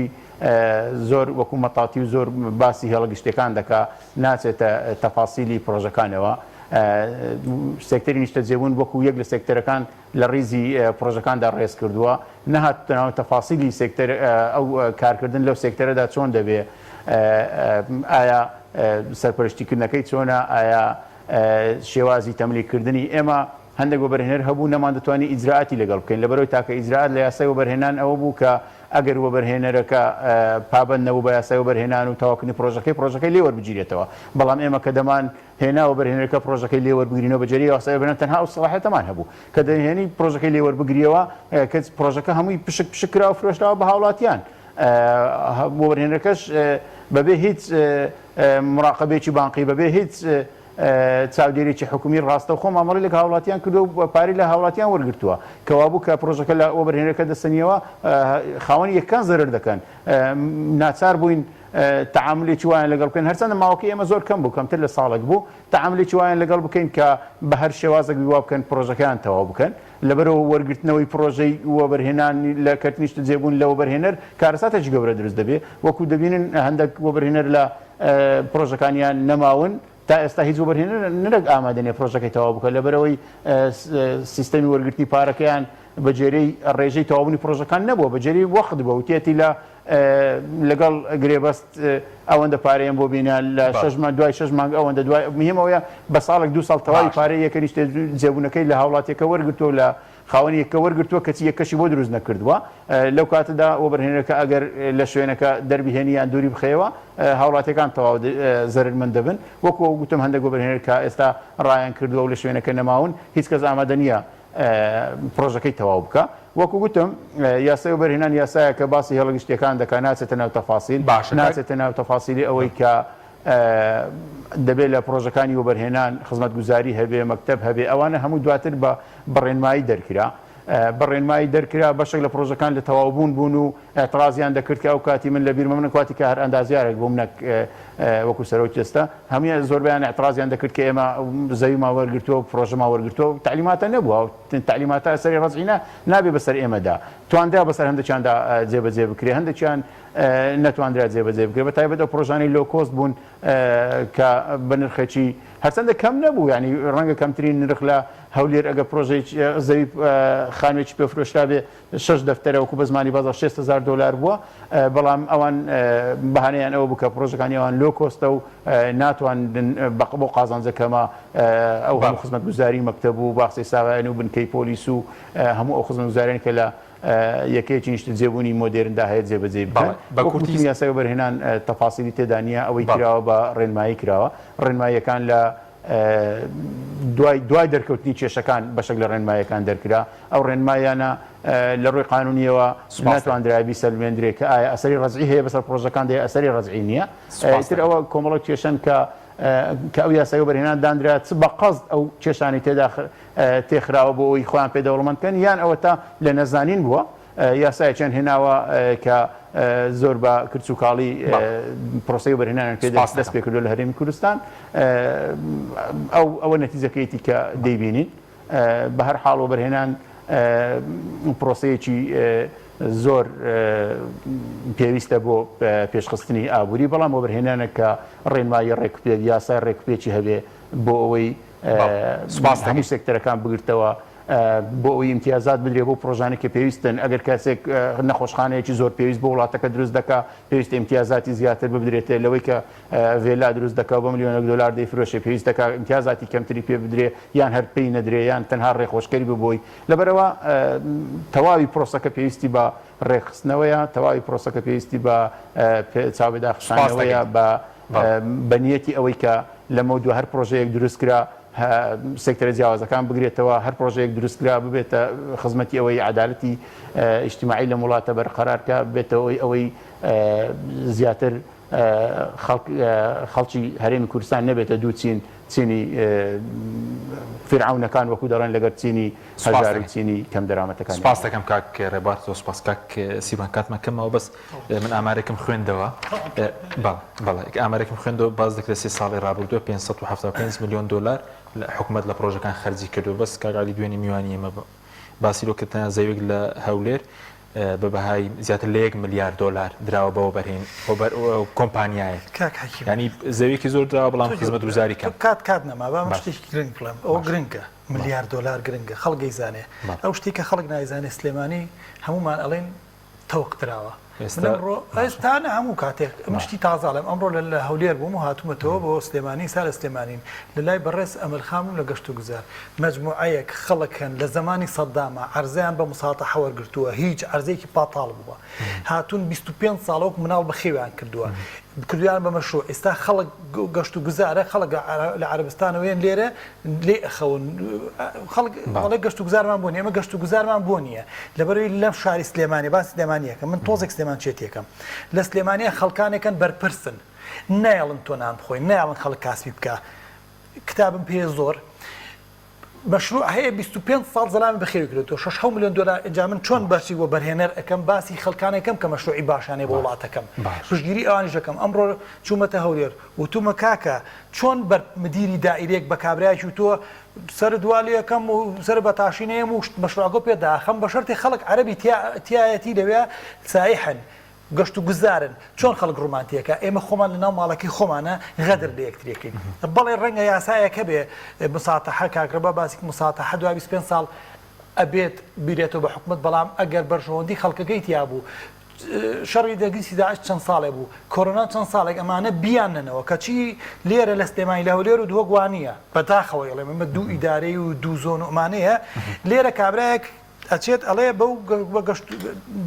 زۆر وەکو مەتاتی و زۆر باسی هێڵگشتەکان دەکا، ناچێتە تەفاسیلی پرۆژەکانەوە. سێکتەری نیشتە جێبوون وەکو یەک لە سێکتەرەکان لە ڕیزی پرۆژەکاندا ڕێز کردووە، نەهاتنەوە تەفاسیلی سێکتەر ئەو کارکردن لەو سێکتەرەدا چۆن دەبێ، ئایا سەرپەرشتیکردنەکەی چۆنە، ئایا شێوازی تەملیکردنی ئێمە هەندێک وەبەرهێنەر هەبوو نەمان دەتوانانی ئیجرعاتی لەگەڵ بکەین لەبەرەوەی تاکە ئیجرعات لە یاسای وەبەرهێنان ئەوە بوو کە ئەگەر وەبەرهێنەرەکە پابەند نەبوو بە یاسای وەبەرهێنان و تەواوکردنی پرۆژەکەی لێ وەربگیرێتەوە. بەڵام ئێمە کە دەمان هێنا وەبەرهێنەرەکە پرۆژەکەی لێ وەربگرینەوە بەجێری یاسای وەبەرهێنان تەنها ئەو سەلاحیەتەمان هەبوو کە دەهێنی پرۆژەکەی لێ وەربگریەوە کە پرۆژەکە هەمووی پشکرا و فرۆشراوە بە هاوڵاتیان. وەبەرهێنەرەکەش بەبێ هیچ مراقبێکی بانقی بەبێ هیچ چاودێریی حکومی ڕاستە و خۆم ئامەڕی لە هاوڵاتیان کردو و پارەی لە هاوڵاتیان وەرگرتووە کەوا بوو کە پرۆژەکە لە وەبەرهێنەرەکە دەستنیەوە خاوەنی یەکان زەرر دەکەن. ناچار بووین تعاملێکی وایان لەگەڵ بکەین، هەرچەندە ماوەکەی ئێمە زۆر کەم بوو، کەمتر لە ساڵێک بوو، تعاملێکی وایان لەگەڵ بکەین کە بە هەر شێوازێک وا بکەن پرۆژەکەیان تەواو بکەن. لەبەرەوە وەرگرتنەوەی پرۆژەی وەبەرهێنان لە کەرتنیشتە جێبوون لە وەبەرهێنەر کارەساتێکی گەورە دروست دەبێت. وەکو دەبینن هەندێک وەبەرهێنەر لە پرۆژەکانیان نەماون تا ئێستا هیچ وەبەرهێنەر نەرەک ئامادەنێ پرۆژەکەی تەواو بکە، لەبەرەوەی سیستەمی وەرگرتی پارەکەیان بەجێرەی ڕێژەی تەواوبوونی پرۆژەکان نەبووە، بەجێری وەخت بووە و تێتی لە لەگەڵ گرێبەست ئەوەندە پارەیان بۆ بینیان لە 6 مانگ دوای 6 مانگ ئەوەندە دوای مهمەوەیە بە ساڵێک 2 ساڵ تەواوی پارەی یەکە نیشتە جێبوونەکەی لە هاوڵاتیەکە وەرگرتووە لە خاوەنی یەکە وەرگرتووە کەچی یەکەشی بۆ دروست نەکردووە. لەو کاتەدا وەبەرهێنەرەکە ئەگەر لە شوێنەکە دەربهێنی یان دووری بخەیەوە هاوڵاتیەکان تەواو زەرمەند دەبن. وەکو گوتم هەندێک وەبەرهێنەر کە ئێستا ڕایان کردووە و لە شوێنەکە نەماون هیچ کەس ئامادە نییە پرۆژەکەی تەواو بکە. وەکو گوتم یاسای وەبەرهێنان یاسایە کە باسی هێڵگشتیەکان دەکات، ناچێتە ناو تەفاسیل، ناچێتە ناو تەفاسیلی ئەوەی کە دەبێت لە پرۆژەکانی وەبەرهێنان خزمەتگوزاری هەبێ، مەکتەب هەبێ، ئەوانە هەموو دواتر بە بەڕێنمایی دەرکرا. بەڕێنمایی دەرکرا بەشێک لە پرۆژەکان لە تەواوبوون بوون و ئەترازیان دەکرد کە ئەو کاتی من لە بیرمە من کاتی کە هەر ئەندازیارێک بووم نەک وەکو سەرۆکی ئێستا هەموو زۆربیان ئەترازیان دەکرد کە ئێمە زەویما وەرگرتووە و پرۆژەما وەرگرتووە و تعلیماتە نەبووە و تعلیماتە ئەسەری ڕەجعینە نابێ بەسەر ئێمەدا تواندا بەسەر هەندێکیاندا جێبەجێ بکرێ، هەندێکیان نەتواندرا جێبەجێ بکرێ، بە تایبەت ئەو پرۆژانەی لۆ کۆست بوون کە بە نرخێکی هەرچەندە کەم نەبوو، ینی ڕەنگە کەمترین نرخ لە هەولێر ئەگە پرۆژەی زەوی خانوێکی پێفرۆشرا بێ 6 دەفتەرە وەکو بە زمانی بازار $6,000 بووە، بەڵام ئەوان بەهانەیان ئەوە بکە پرۆژەکانی ئەوان لۆ کۆستە و ناتوانن بۆ قازانجەکەمە ئەو هەموو خزمەتگوزاری مەکتەب و باخچەی ساوایان و بنکەی پۆلیس و هەموو ئەو خزمەتگوزاریان کە لە یەکەیەکی نیشتە جێبوونی مۆدێرندا هەیە جێبەجێ بکەن. بە کورتی یاسای وەبەرهێنان تەفاسیلی تێدا نییە، ئەوەی کراوە بە ڕێنمایی کراوە. ڕێنماییەکان لە دوای دەرکەوتنی کێشەکان بەشێک لە ڕێنماییەکان دەرکرا. ئەو ڕێنمایانە لە ڕووی قانونیەوە ناتوانرابی سەلمێنرێت کە ئایا ئەسەری ڕەجعی هەیە بەسەر پرۆژەکان دەیە ئەسەری ڕەجعی نییە. ئیتر ئەوە کۆمەڵک کێشەن کە ئەو یاسای وەبەرهێنان دانرا چ بە قەزد ئەو کێشانی تێدا تێخراوە بۆ ئەوی خۆیان پێدەوڵەمەندکەن یان ئەوە تا لە نەزانین بووە یاسایەکیان هێناوە کە زۆر بە کرچ و کاڵی پرۆسەی وەبەرهێنانیان پێ دەست پێ کردو لە هەرێمی کوردستان. ئەوە نەتیجەکەیەتی کە دەیبینین. بە هەر حاڵ وەبەرهێنان پرۆسەیەکی زۆر پێویستە بۆ پێشخستنی ئابووری، بەڵام وەبەرهێنانە کە ڕێنمایی ڕێکوپێک یاسای ڕێکوپێکی هەبێ بۆ ئەوەی هەموو سێکتەرەکان بگرتەوە، بۆ ئەوی امتیازات بدرێ بۆ پرۆژانێک کە پێویستن. ئەگەر کەسێک نەخۆشخانەیەکی زۆر پێویست بۆ وڵاتەکە دروست دەکا پێویست امتیازاتی زیاتر ببدرێتێ، لەوەی کە ڤێلا دروست دەکا بە $1,000,000 دەیفرۆشێ پێویست دەکا امتیازاتی کەمتری پێ بدرێ یان هەر پێی نەدرێ یان تەنها ڕێخۆشکەری ببۆی. لەبەرەوە تەواوی پرۆسەکە پێویستی بە ڕێخستنەوەیە، تەواوی پرۆسەکە پێویستی بە چاوبێداخستانەوەیە بە نیەتی ئەوەی کە لەمە دووە هەر پرۆژەیەک دروستکرا سێکتەرە جیاوازەکان بگرێتەوە، هەر پرۆژەیەک دروستکرا ببێتە خزمەتی ئەوەی عەدالەتی ئیجتیماعی لە وڵاتە بەرقەرارکە بێتەوە ئەوەی زیاتر خەڵکی هەرێمی کوردستان نەبێتە دووچین چینی فرعونەکان وەکو دەڕێن لەگەر چینی هەژار و چینی کەم دەرامەتەکان. سپاس دەکەم کاک ڕێبات و سپاس کاک سیمان کاتمان کەمەوە بەس من ئامارێکم خوێندەوە بەڵێ ئامارێکم خوێندەوە باز دەکرێت 3 ساڵی ڕابردووە 575 میلیۆن دلار حکوومەت لە پرۆژەکان خەرجی کردو بەس کاگالی دوێنی میوانی ئێمە باسی لۆکردنە زەوێک لە هەولێر بە بەهای زیاتر لە 1 میلیارد دلار دراوە بەوە بەرهێن کۆمپانیایە ینی زەوێکی زۆر دراوە بەڵام خزمەت گوزاری کەم کات نەما با شتێکی گرنگ بڵێم ئەوە گرنگە میلیارد دلار گرنگە خەڵک زانێ ئەو شتێک کە خەڵک نایزانێ سلێمانی هەمومان ئەڵێن تەوق دراوە ئێستانە هەموو کاتێک مشتی تازاڵم ئەمڕۆ لە هەولێر بووم و هاتوومەتەوە بۆ سلێمانی سا لە سلێمانین لە لای بەڕێز ئەمەلخام و لە گەشت و گوزار مەجموعەیەک خەڵکن لە زمانی سەدامە عەرزیان بە مساتەحە وەرگرتووە هیچ عەرزێکی پاتاڵ بووە هاتوون 25 ساڵەوە مناڵ بە خێویان کردووە کردویان بە مەشروع ئێستا خەڵک گەشت و گوزارە خەڵک لە عەربستانەوەیان لێرە لێ ئەخەون خەڵک وەڵێ گەشت و گوزارمان بوو نیە ئێمە گەشت و گوزارمان بۆ نییە لەبەرەوەی لەم شاری سلێمانی باسی سلێمانیەکەم من تۆزێک سلێمان چێتێکم لە سلێمانیە خەڵکانێکن بەرپرسن نایڵن تۆ نان بخۆی نایڵن خەڵک کاسبی بکە کتابم پێ زۆر مەشروع هەیە 25 ساڵ زەلامی بەخێوی کردێتەوە 6 میلیۆن دلار ئەنجام من چۆن باشی بۆ بەرهێنەر ئەەکەم باسی خەڵکانێکم کە مەشروعی باشانەی بۆ وڵاتەکەم پشتگیری ئەوانیش دەکەم ئەمڕۆ چوومەتە هەولێر وتومە کاکە چۆن مدیری دائیرەیەک بە کابرایکی و تۆ سەر دوالیەکەم و سەر بەتاشینەیەم و مەشروعەکە پێداخەم بە شەرتی خەڵک عەرەبی تایەتی لەوێ سایحن گەشت و گوزارن چۆن خەڵک ڕومانتیەکە ئێمە خۆمان لە ناو ماڵەکەی خۆمانە غەدر لە یەکترێکین بەڵێ ڕەنگە یاسایەکە بێ مساتەحە کاکرەبە باسی مساتەحە دوای 25 ساڵ ئەبێت بیرێتەوە بە حکومت بەڵام ئەگەر بەرژەوەندی خەڵکەکەی تیا بوو شەڕی دەگریسی داعش چەند ساڵێ بوو کۆرۆنا چەند ساڵێک ئەمانە بیاننەوە کەچی لێرە لە سلێمانی لە هەولێر و دووە گوانیە بەداخەوەی ئەڵێ ئێمە دوو ئیدارەی و دوو زۆن و ئەمانەیە لێرە کابرایەک ئەچێت ئەڵێ بەو گەشت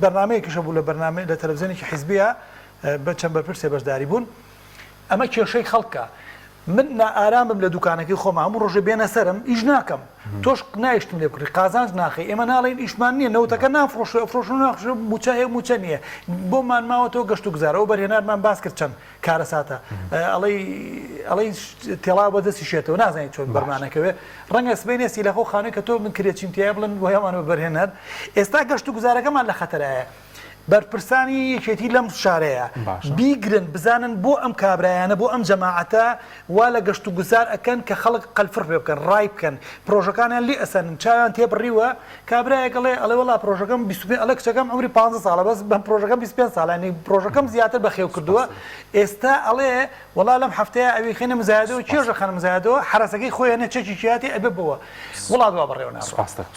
بەرنامەیەکیشە بوو لە بەرنامە لە تەلەڤیزیۆنێکی حیزبیە بە چەند بەرپرسێ بەشداری بوون ئەمە کێشەی خەڵکە من نائارامم لە دوکانەکەی خۆمە هەموو ڕۆژە بێنە سەرم ئیش ناکەم تۆش نایشتم لێ بکڕی قازانج ناخی ئێمە ناڵێن ئیشمان نییە نەوتەکە نافرۆش ناخش موچە هەیە موچە نییە بۆمان ماوەتەوە گەشت و گوزارەوە بەرهێنارمان باس کرد چەند کارە ساتە ئەڵەی تێڵا بەدەستی شێتەوە نازانیت چۆن بەرمانەکەوێ ڕەنگە سبەینێسی لەخۆ خانووی کە تۆ من کرێچیمتیایە بڵن وهەمانەوە بەرهێنەر ئێستا گەشت و گوزارەکەمان لە خەتەرایە بەرپرسانی یەکێتی لەم شارەیە بیگرن بزانن بۆ ئەم کابرایانە بۆ ئەم جەماعەتە وا لە گەشت و گوزار ئەکەن کە خەڵک قەلفڕ پێ بکەن ڕای بکەن پرۆژەکانیان لێ ئەسەن چاویان تێبڕیوە کابرایەک ئەڵێ وەڵا پرۆژەکەم 25 ئەڵێ کچەکەم عمری 15 ساڵە بەس بەم پرۆژەکەم 25 ساڵانی پرۆژەکەم زیاتر بەخێو کردووە ئێستا ئەڵێ وەڵا لەم هەفتەیە ئەوی خێنە مزایدەوە کێژە خەنە مزایدەوە حرەسەکەی خۆیانە چەکی چیاتی ئەبێ بەوە وڵات وا بەڕێوە ناڕۆ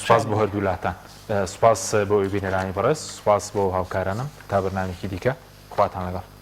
سپاس بۆ هەردوو لاتان سپاس بۆ بینەرانی بەڕێز سپاس بۆ هاوکارانم تا بەرنامێکی دیکە خواتان لەگەڵ